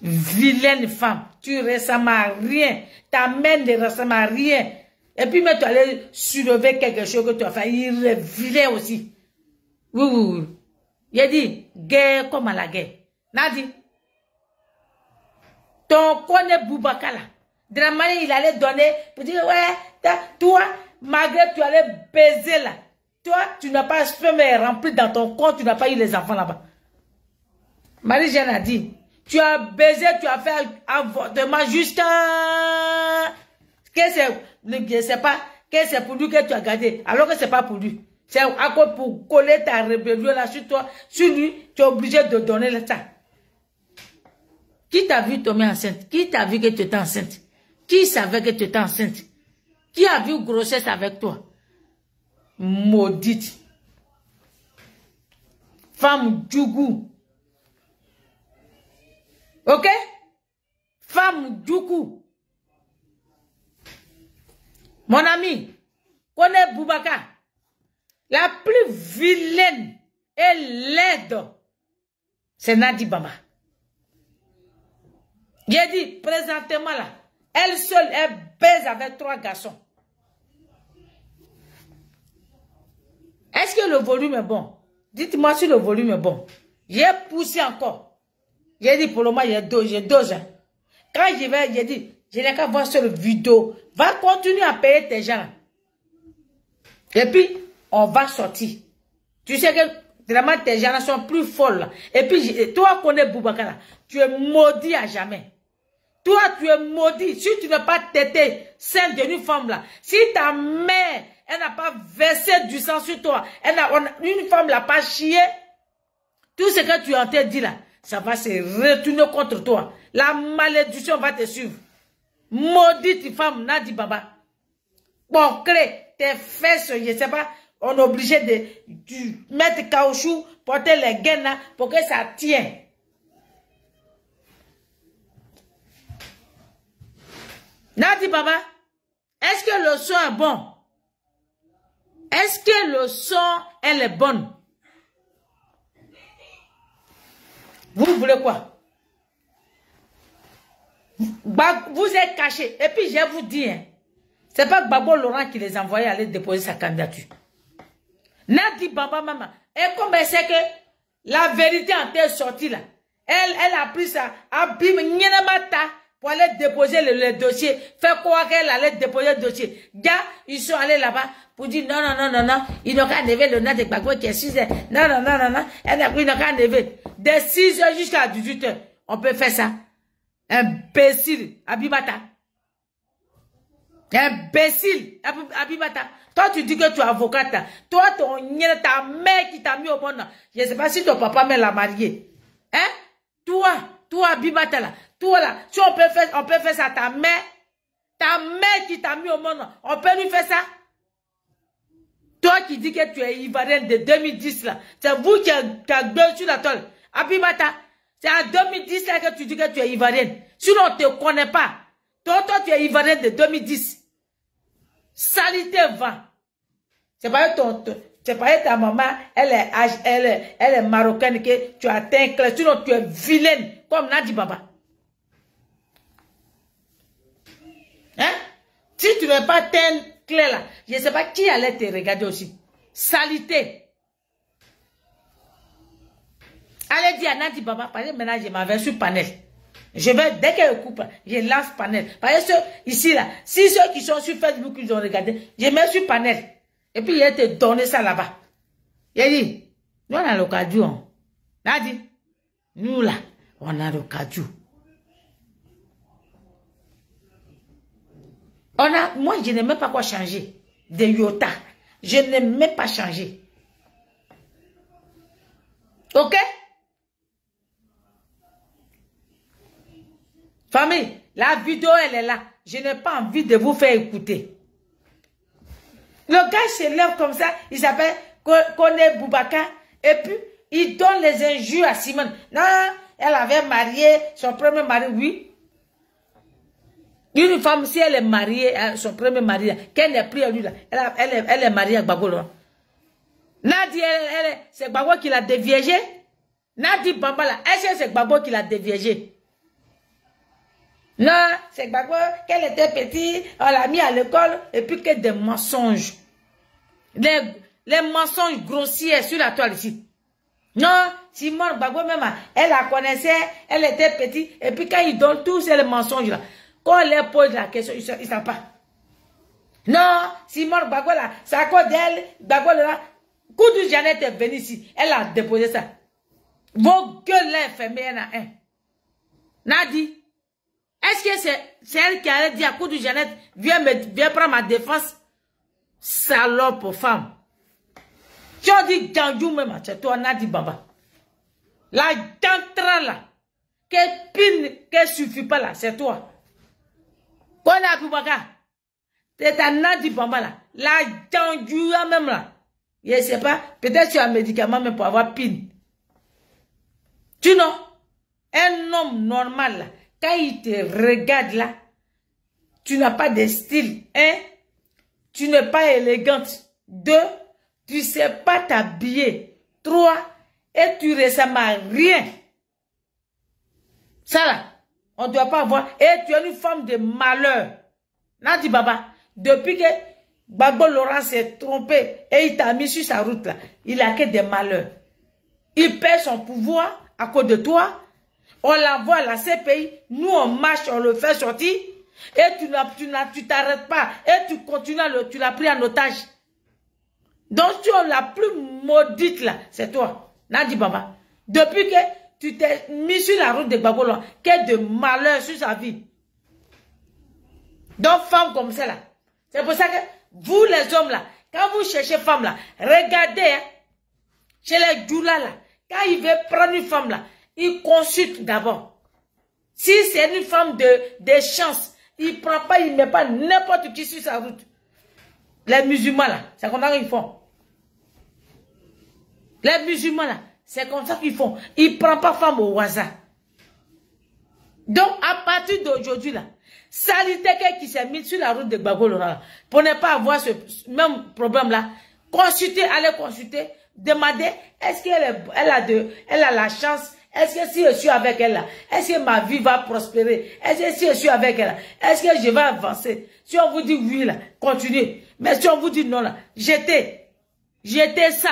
Vilaine femme. Tu ne ressembles à rien. Ta mère ne ressemble à rien. Et puis, mais tu allais soulever quelque chose que tu as fait. Il est vilain aussi. Oui, oui, oui. Il a dit, guerre comme à la guerre. Nadi. Ton Kone Boubacar là, Dramane, il allait donner pour dire, ouais, toi, malgré tu allais baiser là, toi, tu n'as pas sperme rempli dans ton compte, tu n'as pas eu les enfants là-bas. Marie-Jeanne a dit, tu as baisé, tu as fait avortement jusqu'à... Je sais pas, que c'est pour lui que tu as gardé, alors que c'est pas pour lui. C'est encore pour coller ta rébellion là sur toi, sur lui, tu es obligé de donner ça. Qui t'a vu tomber enceinte? Qui t'a vu que tu étais enceinte? Qui savait que tu étais enceinte? Qui a vu grossesse avec toi? Maudite. Femme Djougou. Ok? Femme Djougou. Mon ami, Kone Boubacar, la plus vilaine et laide, c'est Nadi Baba. J'ai dit, présentement là, elle seule, elle baise avec 3 garçons. Est-ce que le volume est bon? Dites-moi si le volume est bon. J'ai poussé encore. J'ai dit, pour le moment, j'ai 2 ans. Quand j'ai dit, je n'ai qu'à voir sur le vidéo. Va continuer à payer tes gens. Et puis, on va sortir. Tu sais que vraiment tes gens sont plus folles. Et puis, toi, connais Boubacar, tu es maudit à jamais. Toi, tu es maudit. Si tu n'as pas tété, celle d'une femme là. Si ta mère, elle n'a pas versé du sang sur toi. Une femme n'a pas chié. Tout ce que tu as dit là, ça va se retourner contre toi. La malédiction va te suivre. Maudite femme, Nadi Baba. Bon, tes fesses, je ne sais pas, on est obligé de mettre caoutchouc, porter les gaines là, pour que ça tienne. Nadi Baba, est-ce que le son est bon? Est-ce que le son, elle est bonne? Vous voulez quoi? Vous êtes cachés. Et puis, je vous dis, hein, c'est pas Gbagbo Laurent qui les envoyait aller déposer sa candidature. Nadi Bamba Maman. Et comme elle sait que la vérité en est sortie là, elle a pris ça, pour aller déposer le dossier. Faire croire qu'elle allait déposer le dossier. Gars, ils sont allés là-bas pour dire non. Ils n'ont qu'à enlever le nom de Gbagbo qui est 6 heures. Non. Elle n'a pris, ils n'ont qu'à enlever. De 6 heures jusqu'à 18 heures. On peut faire ça. Imbécile, Abibata. Imbécile, Abibata. Toi, tu dis que tu es avocate. Toi, ta mère qui t'a mis au monde. Je ne sais pas si ton papa me l'a marié. Hein? Toi, Abibata là. Toi là, si on peut faire ça à ta mère qui t'a mis au monde, on peut lui faire ça? Toi qui dis que tu es ivoirienne de 2010 là, c'est vous qui avez gueulé sur la toile. Abibata, c'est en 2010 là que tu dis que tu es ivoirienne. Sinon on ne te connaît pas. Toi tu es ivoirienne de 2010. Salité va. C'est pas ta maman, elle est marocaine que tu as teint clair. Sinon tu es vilaine comme Nadi Baba. Hein? Si tu n'es pas teint clair là, je ne sais pas qui allait te regarder aussi. Salité. Allez dire à Nadi Baba, parce que maintenant je m'avais sur panel. Je vais, dès qu'elle coupe, je lance panel. Parce que ici là, si ceux qui sont sur Facebook, ils ont regardé, je mets sur panel. Et puis il te donné ça là-bas. Il dit, nous on a le cadeau. Nadi, nous là, on a le cadeau. Moi je n'ai même pas quoi changer. De iota. Je n'ai même pas changé. Ok? Famille, la vidéo, elle est là. Je n'ai pas envie de vous faire écouter. Le gars se lève comme ça, il s'appelle Kone Boubaka, et puis il donne les injures à Simone. Non, elle avait marié son premier mari, oui. Une femme, si elle est mariée à son premier mari, qu'elle est pris à lui, là, elle est mariée à Gbagbo Laurent. Nadi, c'est Gbagbo qui l'a déviégé. Nadi Bamba, là, est-ce que c'est Gbagbo qui l'a déviégé? Non, c'est Gbagbo, qu'elle était petite, on l'a mis à l'école, et puis que des mensonges. Les mensonges grossiers sur la toile ici. Non, Simone Gbagbo même, elle la connaissait, elle était petite, et puis quand ils donnent tous ces mensonges là, quand on leur pose la question, ils ne savent pas. Non, Simone Gbagbo là, c'est à cause d'elle, Gbagbo là, Koudou Jeannette est venue ici, elle a déposé ça. Vos gueules là, fermées, il y en a un. Nadi. Est-ce que c'est elle qui allait dire à Koudou Jeannette, viens prendre ma défense? Salope femme. Tu as dit Djandjou même, c'est toi Nadi Baba. La jantra là, qu'elle suffit pas là, c'est toi. Kona Boubaka, c'est ta Nadi Baba là. La Djandjou même là. Je ne sais pas, peut-être tu as un médicament même pour avoir pine. Tu know, un homme normal là. Quand il te regarde là, tu n'as pas de style. Un, tu n'es pas élégante. Deux, tu ne sais pas t'habiller. Trois, et tu ne ressembles à rien. Ça là, on ne doit pas avoir. Et tu es une femme de malheur. Nadi Baba, depuis que Gbagbo Laurent s'est trompé et il t'a mis sur sa route là, il a que des malheurs. Il perd son pouvoir à cause de toi. On l'envoie à la CPI, nous on marche, on le fait sortir, et tu t'arrêtes pas, et tu continues, tu l'as pris en otage. Donc tu es la plus maudite là, c'est toi, Nadi Baba. Depuis que tu t'es mis sur la route de Gbagbo Laurent, quel de malheur sur sa vie. Donc femme comme ça là, c'est pour ça que vous les hommes là, quand vous cherchez femme là, regardez, hein, chez les Djoula là, quand il veut prendre une femme là, il consulte d'abord. Si c'est une femme de chance, il prend pas, il met pas n'importe qui sur sa route. Les musulmans là, c'est comme ça qu'ils font. Les musulmans là, c'est comme ça qu'ils font. Ils prennent pas femme au hasard. Donc à partir d'aujourd'hui là, Salité qui s'est mis sur la route de Gbagbo Laurent, pour ne pas avoir ce même problème là, consultez, allez consulter, demandez, est-ce qu'elle a la chance, Est-ce que si je suis avec elle là, est-ce que ma vie va prospérer? Est-ce que si je suis avec elle là, est-ce que je vais avancer? Si on vous dit oui là, continuez. Mais si on vous dit non là, jetez ça.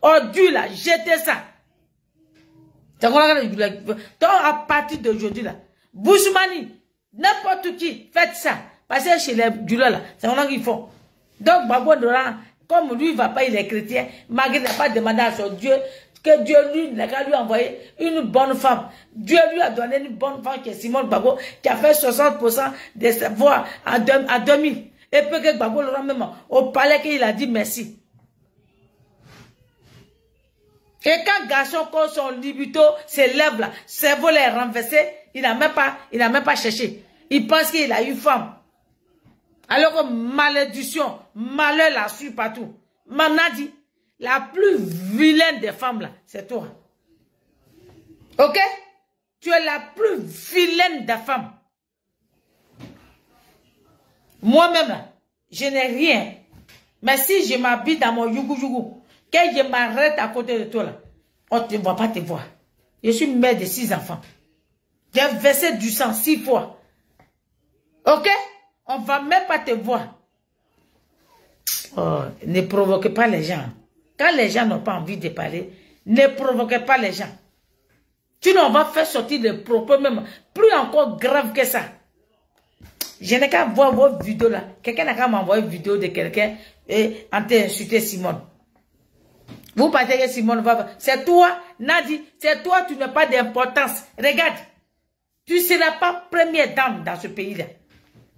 Ordure là, jetez ça. Donc à partir d'aujourd'hui là, Boussoumani, n'importe qui, faites ça. Parce que chez les douleurs là, c'est vraiment qu'ils font. Donc Babo Doran, comme lui il va pas, il est chrétien, malgré qu'il n'a pas demandé à son Dieu, que Dieu lui n'a qu'à lui envoyer une bonne femme. Dieu lui a donné une bonne femme qui est Simone Babo, qui a fait 60% de sa voix à 2000. Et puis que Babo Doran même au palais qu'il a dit merci. Et quand garçon comme son libido se lève là, cerveau est renversé, il n'a même pas cherché. Il pense qu'il a eu femme. Alors que malédiction, malheur la suit partout. Maman dit, la plus vilaine des femmes là, c'est toi. Ok? Tu es la plus vilaine des femmes. Moi-même là, je n'ai rien. Mais si je m'habille dans mon yougou, que je m'arrête à côté de toi là, on ne va pas te voir. Je suis mère de 6 enfants. J'ai versé du sang 6 fois. Ok? On ne va même pas te voir. Oh, ne provoquez pas les gens. Quand les gens n'ont pas envie de parler, ne provoquez pas les gens. Sinon, on va faire sortir des propos même plus encore graves que ça. Je n'ai qu'à voir vos vidéos là. Quelqu'un n'a qu'à m'envoyer une vidéo de quelqu'un et en insulter Simone. Vous pensez que Simone va... C'est toi, Nadi, c'est toi, tu n'as pas d'importance. Regarde, tu ne seras pas première dame dans ce pays-là.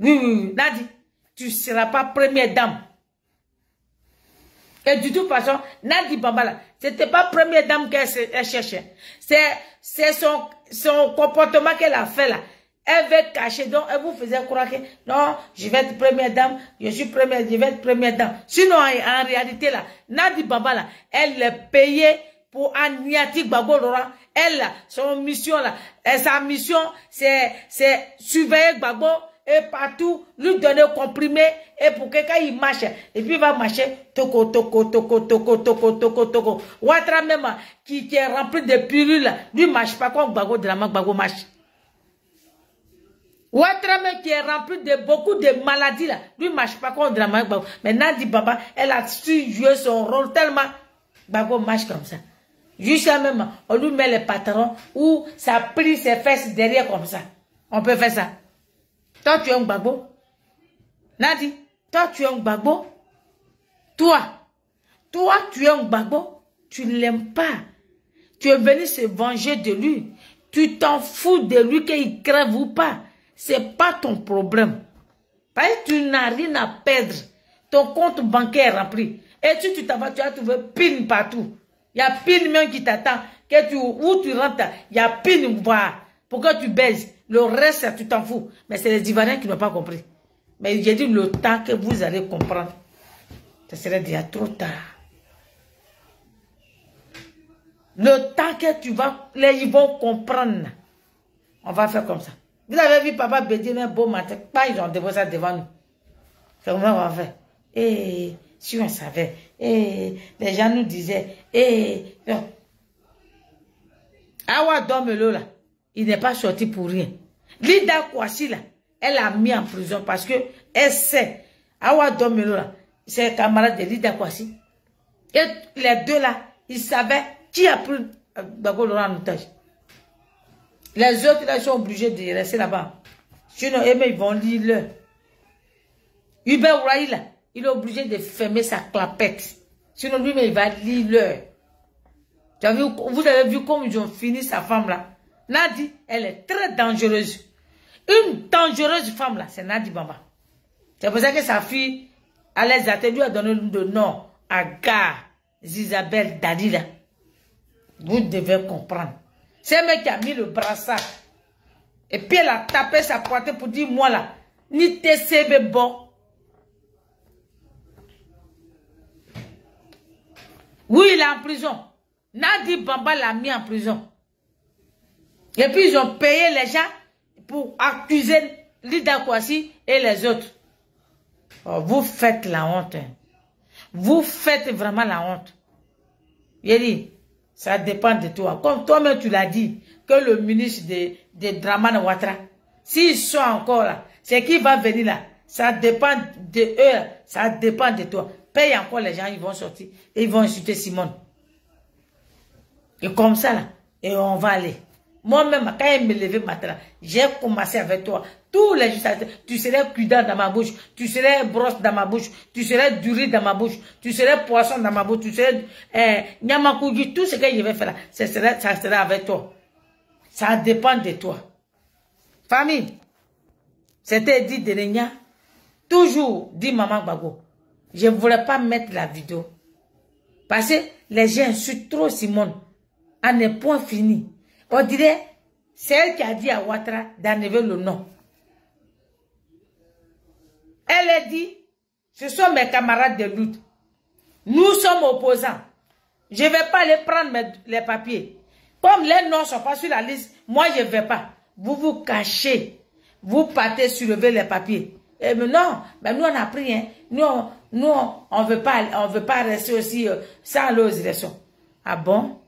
Oui, Nadi, tu ne seras pas première dame. Et de toute façon, Nadi Bambala, ce n'était pas première dame qu'elle cherchait. C'est son comportement qu'elle a fait là. Elle veut cacher, donc elle vous faisait croire que non, je vais être première dame, je vais être première dame. Sinon, en réalité là, Nadi Bambala, elle est payée pour anéantir Babo Laurent. Elle, son mission là, sa mission, c'est surveiller Babo et partout, lui donner comprimé et pour que quand il marche, et puis il va marcher, toko. Ouattara même, qui est rempli de pilules, lui marche pas comme Babo de la marque Babo marche. Ouattara même qui est rempli de beaucoup de maladies là, lui marche pas comme de la marque Babo. Mais Nadi Baba, elle a su jouer son rôle tellement, Babo marche comme ça. Jusqu'à même, on lui met les patrons où ça plie ses fesses derrière comme ça. On peut faire ça. Toi, tu es un Gbagbo. Nadi, toi, tu es un Gbagbo. Toi, tu es un Gbagbo. Tu ne l'aimes pas. Tu es venu se venger de lui. Tu t'en fous de lui qu'il crève ou pas. C'est pas ton problème. Parce que tu n'as rien à perdre. Ton compte bancaire est rempli. Et tu t'en vas, tu as trouvé PIN partout. Il y a PIN même qui t'attend. Où tu rentres, il y a PIN pour que tu baises. Le reste, tu t'en fous. Mais c'est les Ivoiriens qui n'ont pas compris. Mais j'ai dit le temps que vous allez comprendre. Ce serait déjà trop tard. Le temps que ils vont comprendre. On va faire comme ça. Vous avez vu Papa Bédier un beau matin. Pas ils ont déposé ça devant nous. C'est comment on va faire. Et si on savait. Et les gens nous disaient. Awa Domelo là. Il n'est pas sorti pour rien. Lida Kwasi là, elle l'a mis en prison parce que elle sait. Awa Domelo là, c'est camarade de Lida Kwasi. Et les deux là, ils savaient qui a pris Babo Laurent en otage. Les autres là, ils sont obligés de rester là-bas. Sinon, ils vont lire leur. Hubert Ouaï là, il est obligé de fermer sa clapette. Sinon, lui, il va lire leur. Vous avez vu comme ils ont fini sa femme là. Nadi, elle est très dangereuse. Une dangereuse femme là, c'est Nadi Bamba. C'est pour ça que sa fille, Alain Zaté, lui a donné le nom à Gar Isabelle Dalila. Vous devez comprendre. C'est un mec qui a mis le brassard. Et puis elle a tapé sa poitrine pour dire, moi là, ni TCB bon. Oui, il est en prison. Nadi Bamba l'a mis en prison. Et puis, ils ont payé les gens pour accuser Lida Kwasi et les autres. Oh, vous faites la honte. Hein. Vous faites vraiment la honte. Il dit, Ça dépend de toi. Comme toi-même tu l'as dit, que le ministre de Dramane Ouattara, s'ils sont encore là, c'est qui va venir là. Ça dépend de eux, ça dépend de toi. Paye encore les gens, ils vont sortir et ils vont insulter Simone. Et comme ça là, et on va aller. Moi-même, quand il me levait matin, j'ai commencé avec toi. Tous les jours, tu serais cuidant dans ma bouche, tu serais brosse dans ma bouche, tu serais du riz dans ma bouche, tu serais poisson dans ma bouche, tu serais nyamakuji, tout ce que je vais faire là, ça serait avec toi. Ça dépend de toi. Famille, c'était dit de Nenya, toujours dit Maman Gbagbo. Je ne voulais pas mettre la vidéo. Parce que les gens insultent trop Simone. À un point fini. On dirait, c'est elle qui a dit à Ouattara d'enlever le nom. Elle a dit, ce sont mes camarades de lutte. Nous sommes opposants. Je ne vais pas aller prendre les papiers. Comme les noms ne sont pas sur la liste, moi je ne vais pas. Vous vous cachez. Vous partez soulever les papiers. Et mais non, mais nous on a pris. Hein. Nous on veut pas rester aussi sans aller aux élections. Ah bon?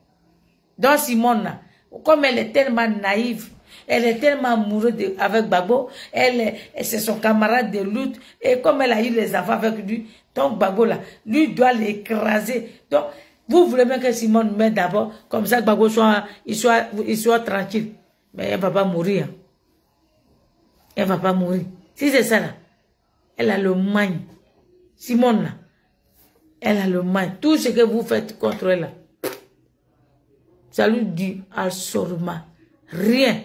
Donc Simone, comme elle est tellement naïve, elle est tellement amoureuse avec Gbagbo, c'est son camarade de lutte, et comme elle a eu les enfants avec lui, donc Gbagbo là, lui doit l'écraser. Donc, vous voulez bien que Simone meure d'abord, comme ça Gbagbo soit tranquille. Mais elle ne va pas mourir. Elle ne va pas mourir. Si c'est ça là, elle a le magne. Simone là, elle a le magne. Tout ce que vous faites contre elle là, ça lui dit absolument rien.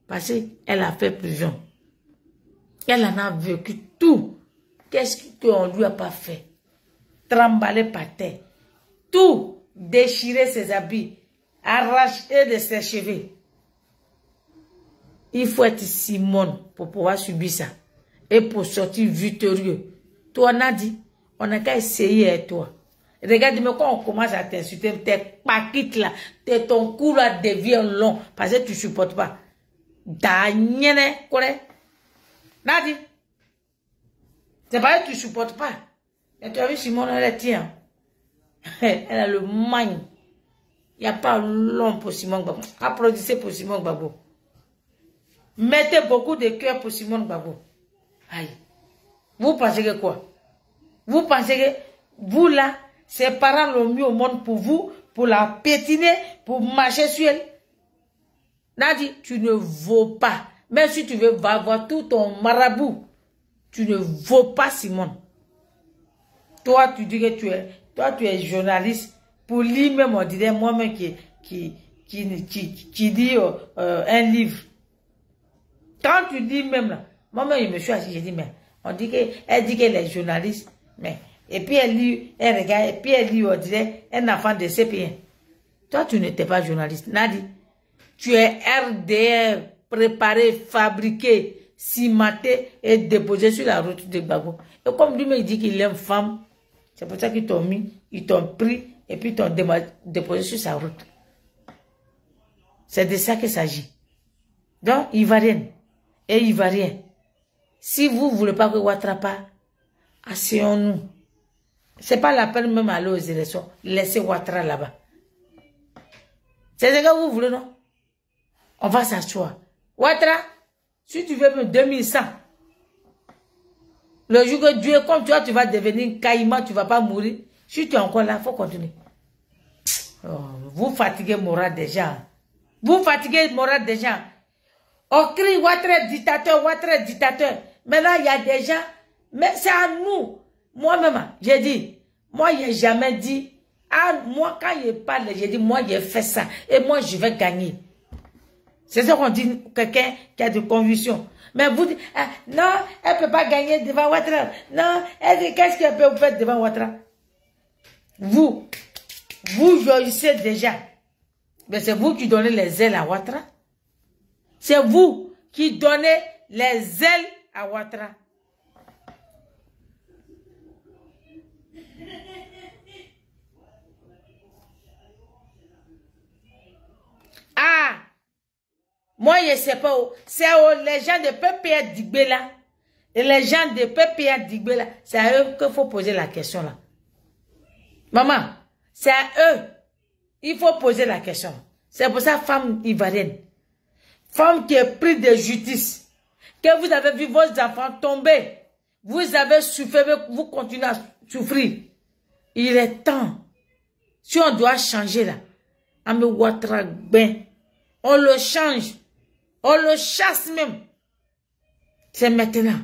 Parce qu'elle a fait prison. Elle en a vécu tout. Qu'est-ce qu'on ne lui a pas fait? Trembler par terre. Tout. Déchirer ses habits. Arracher de ses cheveux. Il faut être Simone pour pouvoir subir ça. Et pour sortir victorieux. Toi, Nadi, on n'a qu'à essayer avec toi. Regarde-moi quand on commence à t'insulter, tes paquites là, ton cou là devient long parce que tu ne supportes pas. Daniel, quoi? Nadi, c'est pas que tu ne supportes pas. Et tu as vu Simone, elle tient. Elle a le magne. Il n'y a pas long pour Simone Gbagbo. Applaudissez pour Simone Gbagbo. Mettez beaucoup de cœur pour Simone Gbagbo. Aïe. Vous pensez que quoi? Vous pensez que vous là, ses parents l'ont mis au monde pour vous, pour la pétiner, pour marcher sur elle. Nadi, tu ne vaux pas. Même si tu veux avoir tout ton marabout, tu ne vaux pas Simone. Toi, tu dis que tu es journaliste. Pour lui-même, on dirait moi-même qui dit un livre. Quand tu dis même là, moi-même, je me suis assis, j'ai dit, mais elle dit qu'elle est journaliste, mais, et puis elle lit, elle regarde, et puis elle lit, on dirait, un enfant de CP1. Toi, tu n'étais pas journaliste. Nadi, tu es RDR, préparé, fabriqué, cimenté et déposé sur la route de Gbagbo. Et comme lui me dit qu'il aime femme, c'est pour ça qu'ils t'ont mis, ils t'ont pris, et puis ils t'ont déposé sur sa route. C'est de ça qu'il s'agit. Donc, Ivoirienne et Ivoirien, si vous ne voulez pas que Ouattara parte, asseyons-nous. Ce n'est pas la peine même aller aux élections. Laissez Ouattara là-bas. C'est ce que vous voulez, non? On va s'asseoir. Ouattara, si tu veux 2100, le jour que Dieu, comme toi, tu vas devenir caïman, tu ne vas pas mourir. Si tu es encore là, il faut continuer. Oh, vous fatiguez le moral des gens. Vous fatiguez le moral des gens. On crie Ouattara dictateur, Ouattara dictateur. Maintenant, il y a des gens, mais c'est à nous. Moi-même, j'ai dit, moi, je n'ai jamais dit, moi, quand je parle, j'ai dit, moi, j'ai fait ça. Et moi, je vais gagner. C'est ça qu'on dit, quelqu'un qui a des convictions. Mais vous dites, ah, non, elle ne peut pas gagner devant Ouattara. Non, qu'est-ce qu'elle peut vous faire devant Ouattara? Vous jouissez déjà. Mais c'est vous qui donnez les ailes à Ouattara. C'est vous qui donnez les ailes à Ouattara. Ah, moi je ne sais pas où. C'est les gens de PPR Digbé là. Et les gens de PPR Digbé là. C'est à eux qu'il faut poser la question là. Maman, c'est à eux. Il faut poser la question. C'est pour ça, femme ivoirienne, femme qui est prise de justice, que vous avez vu vos enfants tomber, vous avez souffert, vous continuez à souffrir. Il est temps. Si on doit changer là, on le change, on le chasse même. C'est maintenant.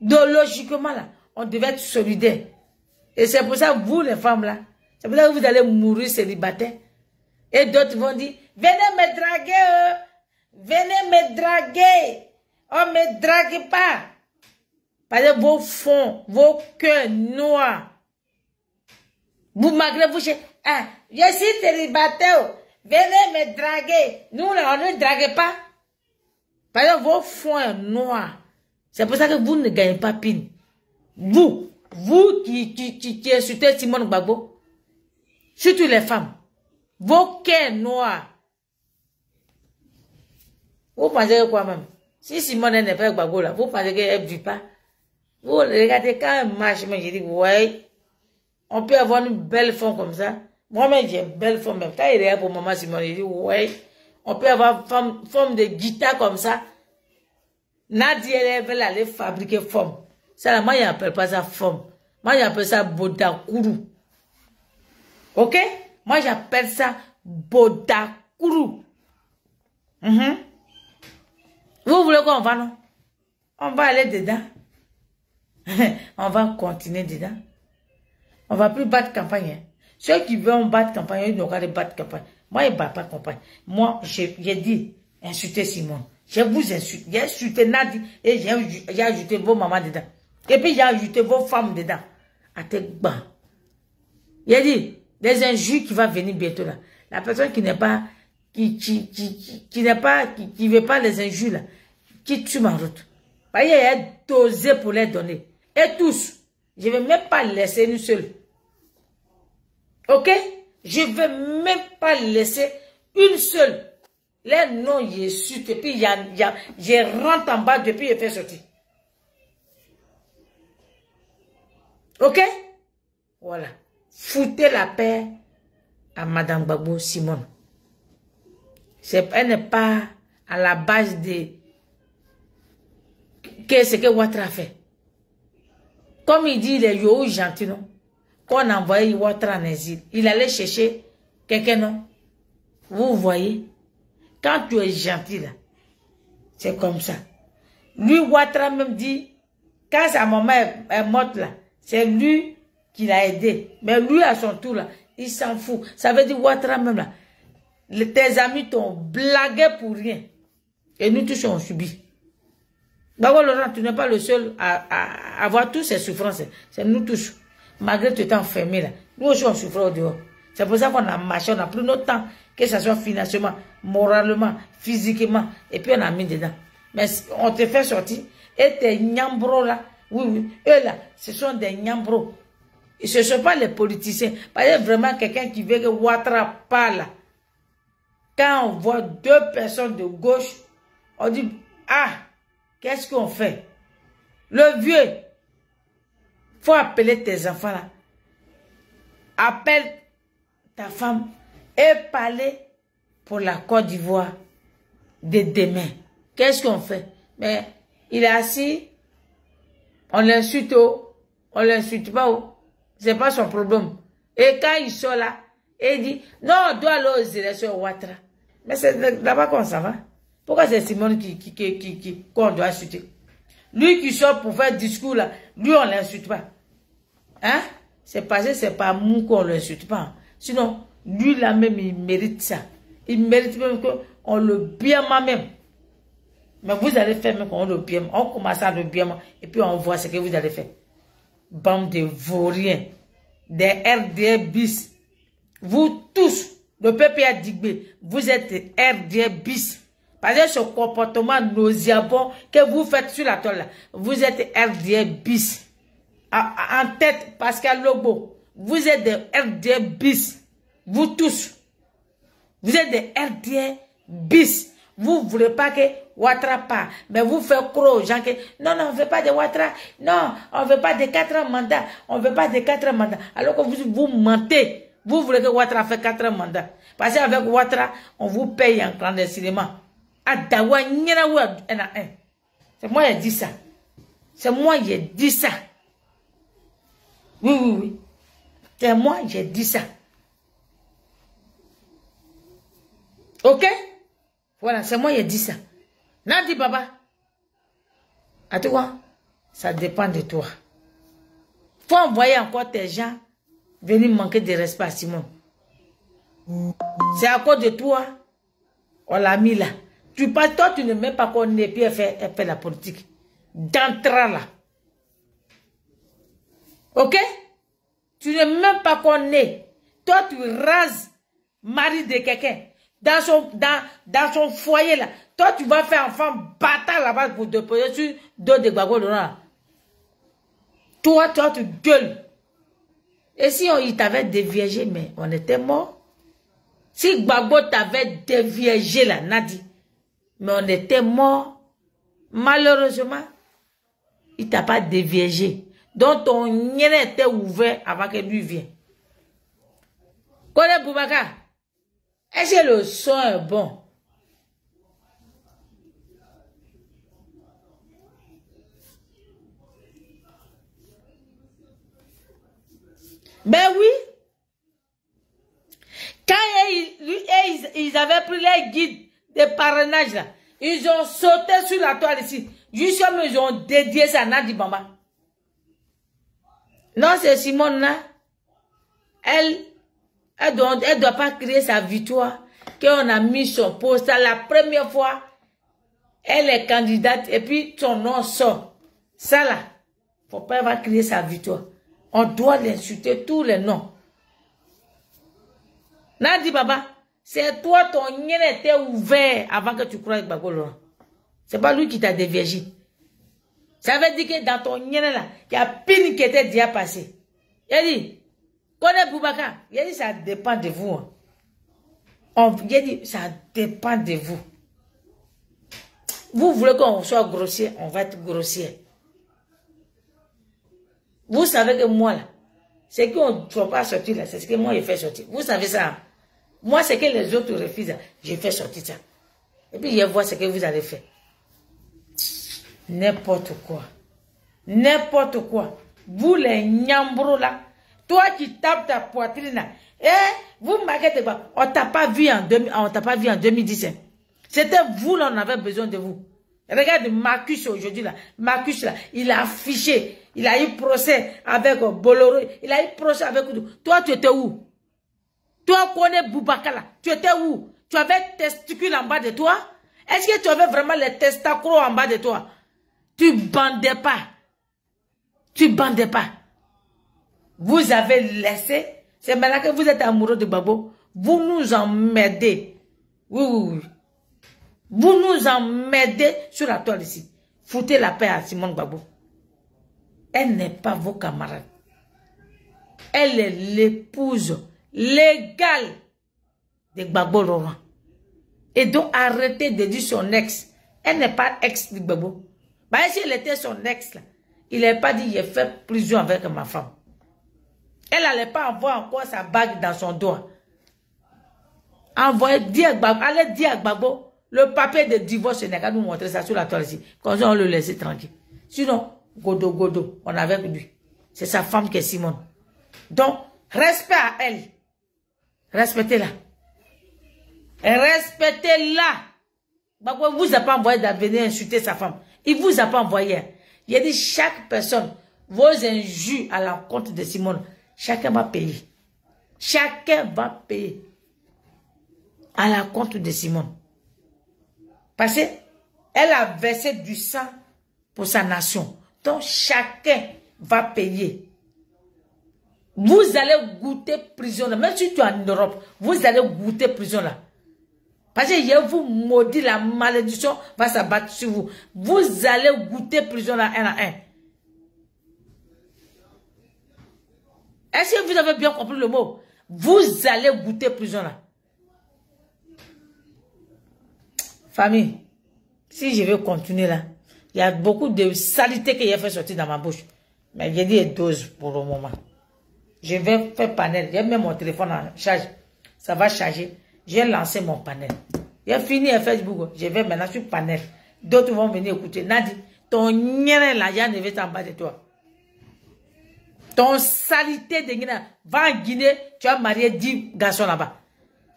Donc logiquement là, on devait être solidaire. Et c'est pour ça, vous les femmes là, c'est pour ça que vous allez mourir célibataire. Et d'autres vont dire, venez me draguer, venez me draguer. On ne me drague pas. Parce que vos fonds, vos cœurs noirs. Vous malgré vous, ah, je suis célibataire, venez me draguer. Nous, là, on ne drague pas. Parce que vos fonds noirs. C'est pour ça que vous ne gagnez pas pine. Vous qui insultez Simone Gbagbo, surtout les femmes, vos cœurs noirs. Vous pensez quoi même? Si Simone n'est pas Gbagbo là, vous pensez qu'elle ne vit pas? Vous regardez quand elle marche, mais je dis, ouais, on peut avoir une belle femme comme ça. Moi-même, j'ai une belle femme. Quand il est pour maman Simone, je dis, ouais, on peut avoir une forme de guitare comme ça. Nadia, elle veut aller fabriquer forme. Ça, là, moi, je n'appelle pas ça forme. Moi, j'appelle ça Bodakuru. Ok? Moi, j'appelle ça Bodakuru. Vous voulez qu'on va, non? On va aller dedans. On va continuer dedans. On ne va plus battre campagne. Hein. Ceux qui veulent battre campagne, ils n'ont qu'à battre campagne. Moi, je ne bats pas campagne. Moi, j'ai dit, insultez Simone. Je vous insulte. J'ai insulté Nadi et j'ai ajouté vos mamans dedans. Et puis, j'ai ajouté vos femmes dedans. À tête bas. J'ai dit, des injures qui vont venir bientôt là. La personne qui n'est pas, qui veut pas les injures là, qui tue ma route. Il y a dosé pour les donner. Et tous, je ne vais même pas laisser une seule. Ok? Je ne vais même pas laisser une seule. Les noms, je suis, et puis je rentre en bas depuis je fais sortir. Ok? Voilà. Foutez la paix à Madame Gbagbo Simone. Elle n'est pas à la base de ce que Ouattara fait. Comme il dit, il est gentil, non? Quand on a envoyé Ouattara en exil, il allait chercher quelqu'un, non? Vous voyez? Quand tu es gentil, là, c'est comme ça. Lui, Ouattara même dit, quand sa maman est morte, là, c'est lui qui l'a aidé. Mais lui, à son tour, là, il s'en fout. Ça veut dire, Ouattara même, là, tes amis t'ont blagué pour rien. Et nous tous, on subit. D'abord, Laurent, tu n'es pas le seul à avoir toutes ces souffrances. C'est nous tous. Malgré que tu es enfermé là. Nous aussi, on souffre au dehors. C'est pour ça qu'on a marché, on a pris notre temps, que ce soit financièrement, moralement, physiquement, et puis on a mis dedans. Mais on te fait sortir, et tes nyambros là, oui, eux là, ce sont des nyambros. Et ce ne sont pas les politiciens. Parce que vraiment, quelqu'un qui veut que Ouattara parle, quand on voit deux personnes de gauche, on dit, ah, qu'est-ce qu'on fait? Le vieux, faut appeler tes enfants là. Appelle ta femme et parler pour la Côte d'Ivoire de demain. Qu'est-ce qu'on fait? Mais il est assis, on l'insulte, on l'insulte pas, c'est pas son problème. Et quand il sort là, il dit, non, on doit aller aux élections Ouattara. Mais c'est là-bas qu'on s'en va. Pourquoi c'est Simone qu'on doit insulter? Lui qui sort pour faire discours là, lui on l'insulte pas. Hein? C'est parce que c'est pas nous qu'on l'insulte pas. Sinon, lui là même il mérite ça. Il mérite même qu'on le bien même. Mais vous allez faire même qu'on le bien. On commence à le bien et puis on voit ce que vous allez faire. Bande de vauriens, des RDR bis. Vous tous, le peuple a dit, vous êtes RDR bis. Parce que ce comportement nauséabond que vous faites sur la toile, vous êtes RDR bis. En tête, Pascal Lobo, vous êtes des RDR bis. Vous tous, vous êtes des RDR bis. Vous ne voulez pas que Ouattara part, mais vous faites croire aux gens que non, on ne veut pas de Ouattara, non, on ne veut pas de 4 mandats, on ne veut pas de 4 mandats. Alors que vous mentez, Vous voulez que Ouattara fait 4 mandats. Parce qu'avec Ouattara, on vous paye en clandestinement. C'est moi qui ai dit ça. C'est moi qui ai dit ça. Oui, oui, oui. C'est moi qui ai dit ça. Ok? Voilà, c'est moi qui ai dit ça. Nadi Baba. À toi, ça dépend de toi. Faut envoyer encore tes gens venir manquer de respect à Simone. C'est à cause de toi, on l'a mis là. Tu passes, toi, tu ne mets pas qu'on est, puis elle fait la politique. D'entrée là. Ok? Tu ne mets même pas qu'on est. Toi, tu rases mari de quelqu'un. Dans son foyer là. Toi, tu vas faire enfant bâtard là-bas pour te poser sur deux de Gbagbo là. Toi, tu gueules. Et si il t'avait déviégé, mais on était mort. Si Gbagbo t'avait déviégé là, Nadi, mais on était mort. Malheureusement, il t'a pas déviégé. Donc ton nien était ouvert avant que lui vienne. Kone Boubacar, est-ce que le son est bon? Ben oui. Quand ils avaient pris les guides de parrainage là, ils ont sauté sur la toile ici. Juste comme ils ont dédié ça à Nadi Bamba. Non, c'est Simone là. Elle doit pas créer sa victoire. Qu'on a mis son poste. La première fois, elle est candidate et puis son nom sort. Ça là, faut pas avoir créé sa victoire. On doit l'insulter tous les noms. Nadi Baba, c'est toi, ton nien était ouvert avant que tu croies Gbagbo Laurent. C'est pas lui qui t'a déviégé. Ça veut dire que dans ton nien là, il y a pire qui était déjà passé. Il a dit, connais Boubacar, il a dit ça dépend de vous. Il a dit ça dépend de vous. Vous voulez qu'on soit grossier, on va être grossier. Vous savez que moi là, c'est qu'on ne faut pas sortir là, c'est ce que moi je fais sortir. Vous savez ça. Moi, c'est que les autres refusent, je fais sortir ça. Et puis je vois ce que vous allez faire. N'importe quoi. N'importe quoi. Vous les nyambros là, toi qui tapes ta poitrine là, vous m'inquiétez pas, on t'a pas vu en 2017. C'était vous là, on avait besoin de vous. Regarde Marcus aujourd'hui là. Marcus là, il a affiché. Il a eu procès avec Bolloré. Il a eu procès avec... Toi, tu étais où? Toi, connais Boubacar là. Tu étais où? Tu avais testicules en bas de toi? Est-ce que tu avais vraiment les testacros en bas de toi? Tu bandais pas. Tu bandais pas. Vous avez laissé. C'est maintenant que vous êtes amoureux de Gbagbo. Vous nous emmerdez. Oui, oui, oui. Vous nous emmerdez sur la toile ici. Foutez la paix à Simone Gbagbo. Elle n'est pas vos camarades. Elle est l'épouse légale de Gbagbo Laurent. Et donc arrêtez de dire son ex. Elle n'est pas ex de Gbagbo. Bah, si elle était son ex là, il n'avait pas dit j'ai fait prison avec ma femme. Elle n'allait pas envoyer encore sa bague dans son doigt. Allez dire à Gbagbo, le papier de divorce, il n'a qu'à nous montrer ça sur la toile ici. Comme ça, on le laisse tranquille. Sinon, Godo, on avait lui. C'est sa femme qui est Simone. Donc, respect à elle. Respectez-la. Respectez-la. Gbagbo vous a pas envoyé de venir insulter sa femme. Il vous a pas envoyé. Il a dit chaque personne, vos injures à l'encontre de Simone, chacun va payer. Chacun va payer. À l'encontre de Simone. Parce qu'elle a versé du sang pour sa nation. Donc chacun va payer. Vous allez goûter prison là. Même si tu es en Europe, vous allez goûter prison là. Parce que je vous maudis, la malédiction va s'abattre sur vous. Vous allez goûter prison là un à un. Est-ce que vous avez bien compris le mot? Vous allez goûter prison là. Famille, si je veux continuer là, il y a beaucoup de saletés que j'ai fait sortir dans ma bouche. Mais j'ai dit dose pour le moment. Je vais faire panel. J'ai mis mon téléphone en charge. Ça va charger. J'ai lancé mon panel. J'ai fini à Facebook. Je vais maintenant sur panel. D'autres vont venir écouter. Nadi, ton nien là, il y a ne en bas de toi. Ton salité de Guinée. Va en Guinée, tu vas marier 10 garçons là-bas.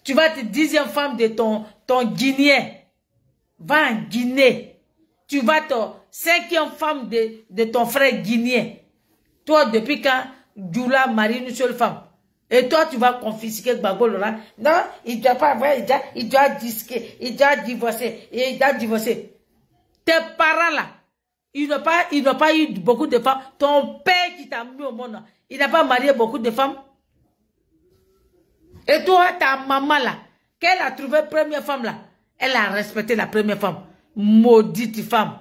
Tu vas être 10e femme de ton Guinéen. Va en Guinée. Tu vas être 5e femme de ton frère guinéen. Toi, depuis quand Djoula marie une seule femme? Et toi, tu vas confisquer Gbagbo Laurent. Non, il ne doit pas avoir, il doit disquer, il doit divorcer, et il doit divorcer. Tes parents là, ils n'ont pas eu beaucoup de femmes. Ton père qui t'a mis au monde, il n'a pas marié beaucoup de femmes. Et toi, ta maman là, qu'elle a trouvé première femme là, elle a respecté la première femme. Maudite femme.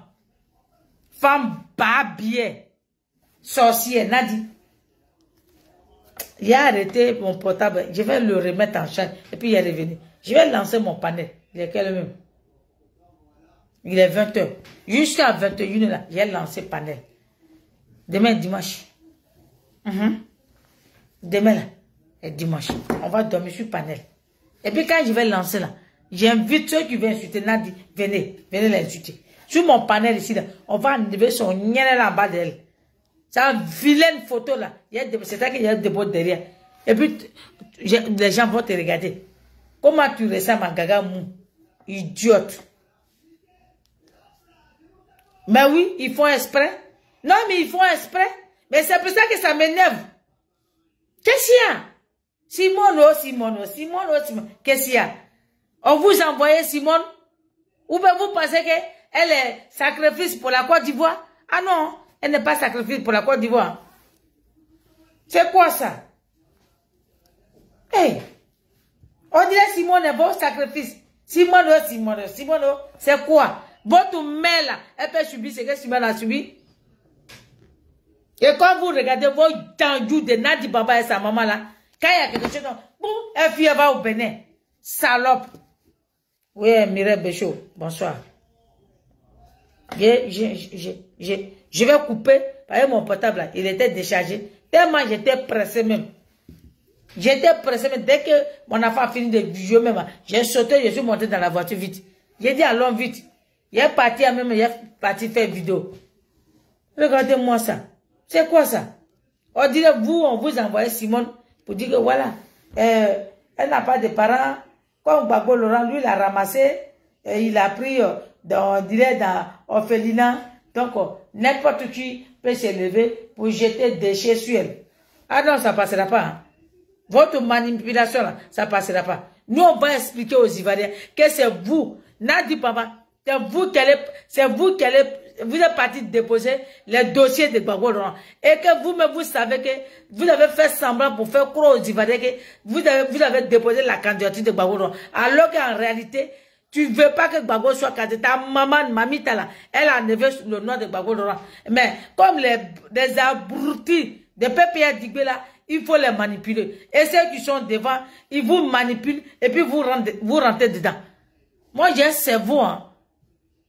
Femme babière. Sorcière, Nadi. Il a arrêté mon portable. Je vais le remettre en charge. Et puis il est revenu. Je vais lancer mon panel. Il est quelle même? Il est 20h. Jusqu'à 21h là, j'ai lancé panel. Demain dimanche. Demain là, est dimanche. On va dormir sur panel. Et puis quand je vais lancer là, j'invite ceux qui veulent insulter Nadi. Venez l'insulter. Sur mon panel ici là, on va enlever son nien là en bas d'elle. Sa vilaine photo là, c'est ça qu'il y a des bottes derrière. Et puis, les gens vont te regarder. Comment tu ressembles à Gaga Mou? Idiote. Mais oui, ils font exprès. Non, mais ils font exprès. Mais c'est pour ça que ça m'énerve. Qu'est-ce qu'il y a? Simone. Qu'est-ce qu'il y a? On vous envoie Simone? Ou bien vous pensez qu'elle est sacrifice pour la Côte d'Ivoire? Ah non. Elle n'est pas sacrifiée pour la Côte d'Ivoire. C'est quoi ça? Hey! On dirait Simone est bon sacrifice. Simone, c'est quoi? Votre mère là, elle peut subir ce que Simone a subi. Et quand vous regardez vos tendus de Nadi Baba et sa maman là, quand il y a quelque chose, bon, elle va au Bénin. Salope. Oui, Mireille Béchaud, bonsoir. Je vais couper, parce que mon portable, là, il était déchargé. Tellement j'étais pressé même. J'étais pressé même. Dès que mon enfant a fini de jouer même, j'ai sauté, je suis monté dans la voiture vite. J'ai dit allons vite. Il est parti faire vidéo. Regardez-moi ça. C'est quoi ça? On dirait on vous envoie Simone pour dire que voilà, elle n'a pas de parents. Comme Gbagbo Laurent, lui, il a ramassé, il a pris, on dirait dans orphelinat. Donc, n'importe qui peut se lever pour jeter des déchets sur elle. Ah non, ça ne passera pas. Hein. Votre manipulation, là, ça ne passera pas. Nous, on va expliquer aux Ivoiriens que c'est vous, Nadi Baba, c'est vous qui allez, vous êtes parti déposer les dossiers de Gbagbo Laurent. Et que vous-même, vous savez que vous avez fait semblant pour faire croire aux Ivoiriens que vous avez déposé la candidature de Gbagbo Laurent. Alors qu'en réalité, tu ne veux pas que Gbagbo soit candidat. Ta maman, mamita là, elle a enlevé le nom de Gbagbo Laurent. Mais comme les abrutis de PPR Digbe là, il faut les manipuler. Et ceux qui sont devant, ils vous manipulent et puis vous rentrez dedans. Moi, j'ai un cerveau. Hein.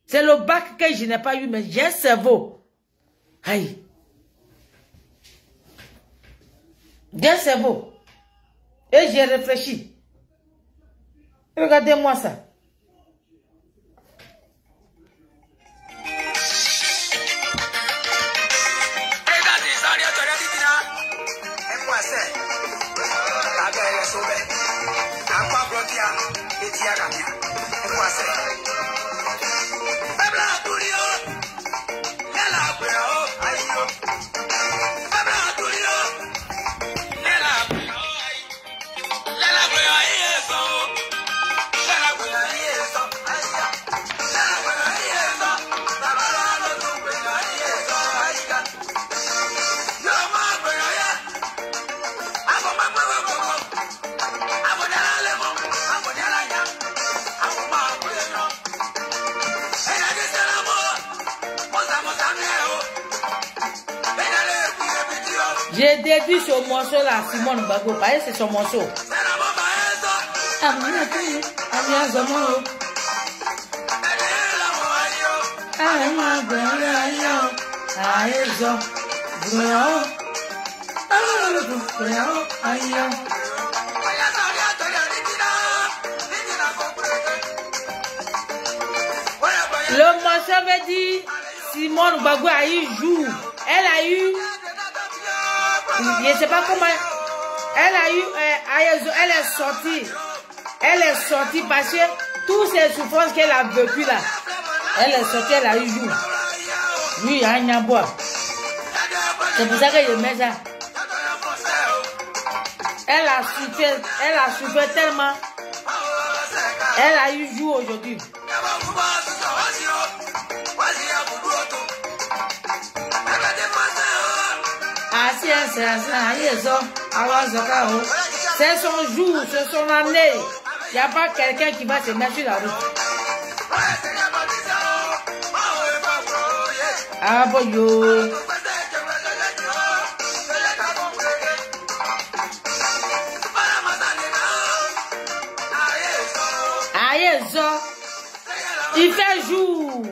C'est le bac que je n'ai pas eu, mais j'ai un cerveau. Aïe. J'ai un cerveau. Et j'ai réfléchi. Regardez-moi ça. J'ai déduit ce morceau là, Simone Gbagbo, parce que c'est son morceau. Le morceau veut dire Simone Gbagbo a eu jour. Elle a eu, je ne sais pas comment, elle a eu, elle est sortie parce que toutes ces souffrances qu'elle a vécues là, elle est sortie, elle a eu jour. Lui, il y a un nyambois. C'est pour ça que je mets ça. Elle a souffert tellement. Elle a eu jour aujourd'hui. C'est son jour, c'est son année. Il n'y a pas quelqu'un qui va se mettre sur la route. Ah bon yo. Il fait jour.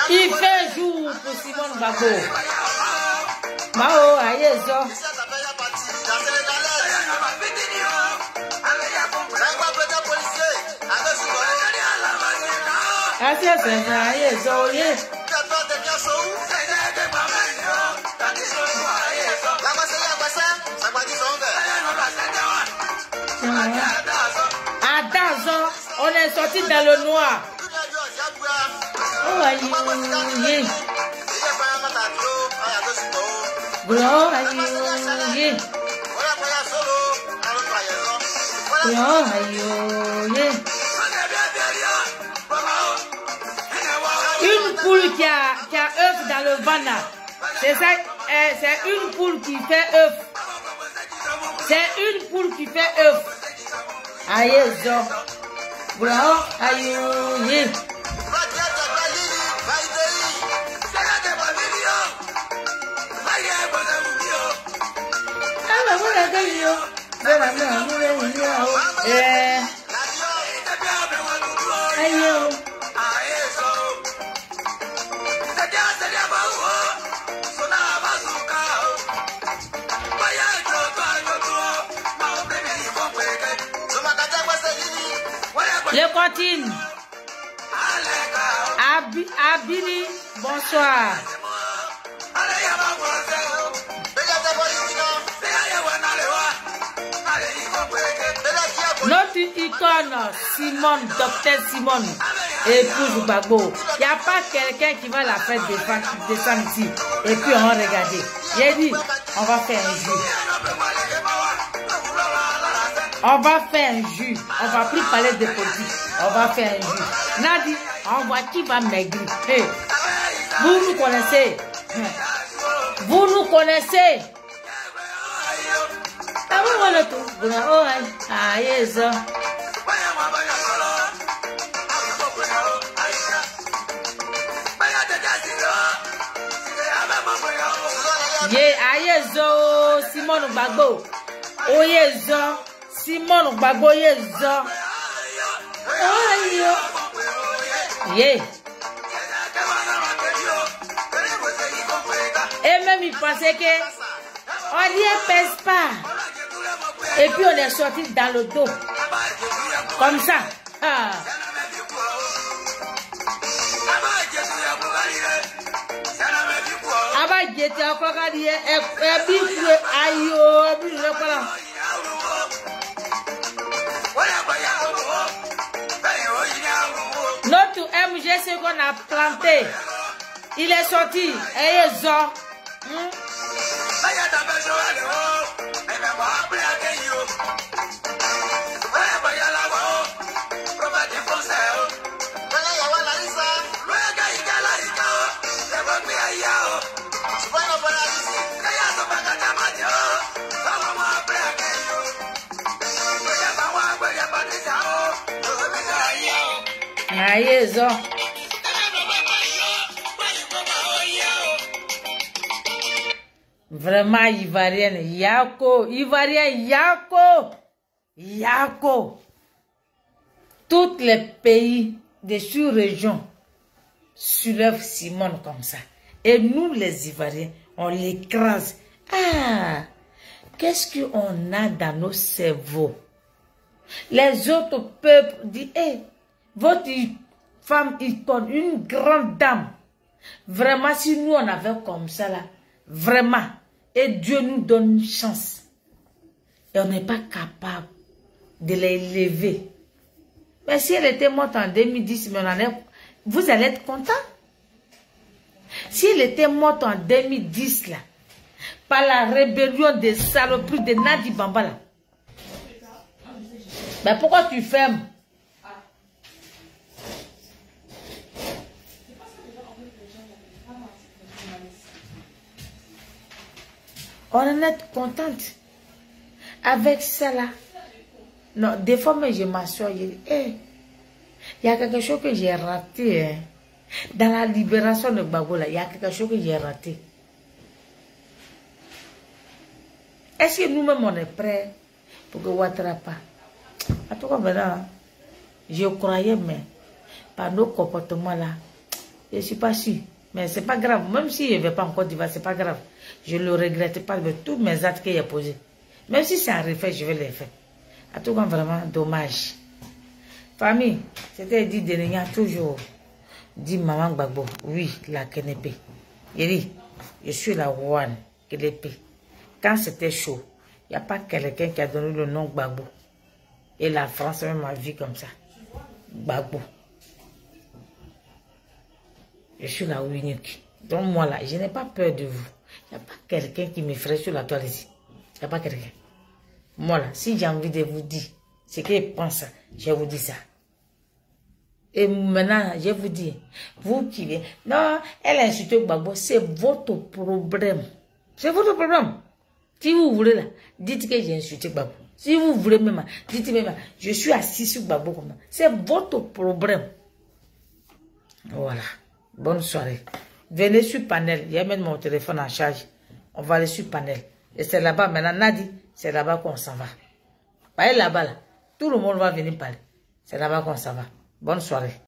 Il fait jour pour Simone Gbagbo. Mao ayezo. On est sorti dans le noir. Oh, aïe. Une poule qui a œuf dans le ventre. C'est ça, c'est une poule qui fait œuf. C'est une poule qui fait œuf. Aïe, zo. Aïe, le continue. Abili, bonsoir. Notre icône, Simone, docteur Simone, épouse Gbagbo. Il n'y a pas quelqu'un qui va la faire descendre ici. Et puis on va regarder. J'ai dit, on va faire un jus. On va faire un jus. On va plus parler de politique. On va faire un jus. Nadi, on voit qui va maigrir. Hey. Vous nous connaissez. Vous nous connaissez. Ah oui, voilà tout. Oh, aïe, ça. Aïe, zo, Simone Gbagbo. Oh, yezo. Simone Gbagbo, yezo. Oh, yeah. Et même il pensait que on n'y pèse pas. Et puis on est sorti dans le dos. Comme ça. Ah. Notre MGC qu'on a planté, il est sorti. Et ils ont. Vraiment ivoirienne, Yako, ivoirien, Yako. Tous les pays des sous-régions soulèvent Simone comme ça. Et nous, les Ivoiriens, on l'écrase Ah, qu'est-ce qu'on a dans nos cerveaux? Les autres peuples disent, hey, votre femme, une grande dame. Vraiment, si nous on avait comme ça là, vraiment, et Dieu nous donne une chance. Et on n'est pas capable de l'élever. Mais si elle était morte en 2010, mais vous allez être content. Si elle était morte en 2010 là, par la rébellion des saloperies de Nadi Bamba là, ben pourquoi tu fermes? On en est contente. Avec ça là. Non, des fois, mais je m'assois, je dis, hey, il y a quelque chose que j'ai raté. Hein. Dans la libération de Gbagbo, il y a quelque chose que j'ai raté. Est-ce que nous-mêmes, on est prêts pour que Ouattara pas? En tout cas, maintenant, je croyais, mais par nos comportements là, je ne suis pas sûre. Mais ce n'est pas grave. Même si je ne vais pas en Côte d'Ivoire, ce n'est pas grave. Je ne le regrette pas de tous mes actes qu'il a posés. Même si c'est un refait, je vais les faire. En tout cas, vraiment, dommage. Famille, c'était dit de Nénia toujours. Dit maman Gbagbo, oui, la Kenepe. Il dit, je suis la Ouane Kenepe. Quand c'était chaud, il n'y a pas quelqu'un qui a donné le nom Gbagbo. Et la France même m'a vu comme ça. Gbagbo. Je suis la unique. Donc moi là, je n'ai pas peur de vous. Il n'y a pas quelqu'un qui me ferait sur la toile ici. Il n'y a pas quelqu'un. Moi là, si j'ai envie de vous dire ce qu'il pense, je vous dis ça. Et maintenant, je vous dis, vous qui venez, non, elle a insulté Gbagbo, c'est votre problème. C'est votre problème. Si vous voulez là, dites que j'ai insulté Gbagbo. Si vous voulez même, dites même, je suis assis sur Gbagbo comme ça. C'est votre problème. Voilà. Bonne soirée. Venez sur Panel. Il y a même mon téléphone en charge. On va aller sur Panel. Et c'est là-bas, maintenant, Nadi, c'est là-bas qu'on s'en va. Voyez là-bas, là. Tout le monde va venir parler. C'est là-bas qu'on s'en va. Bonne soirée.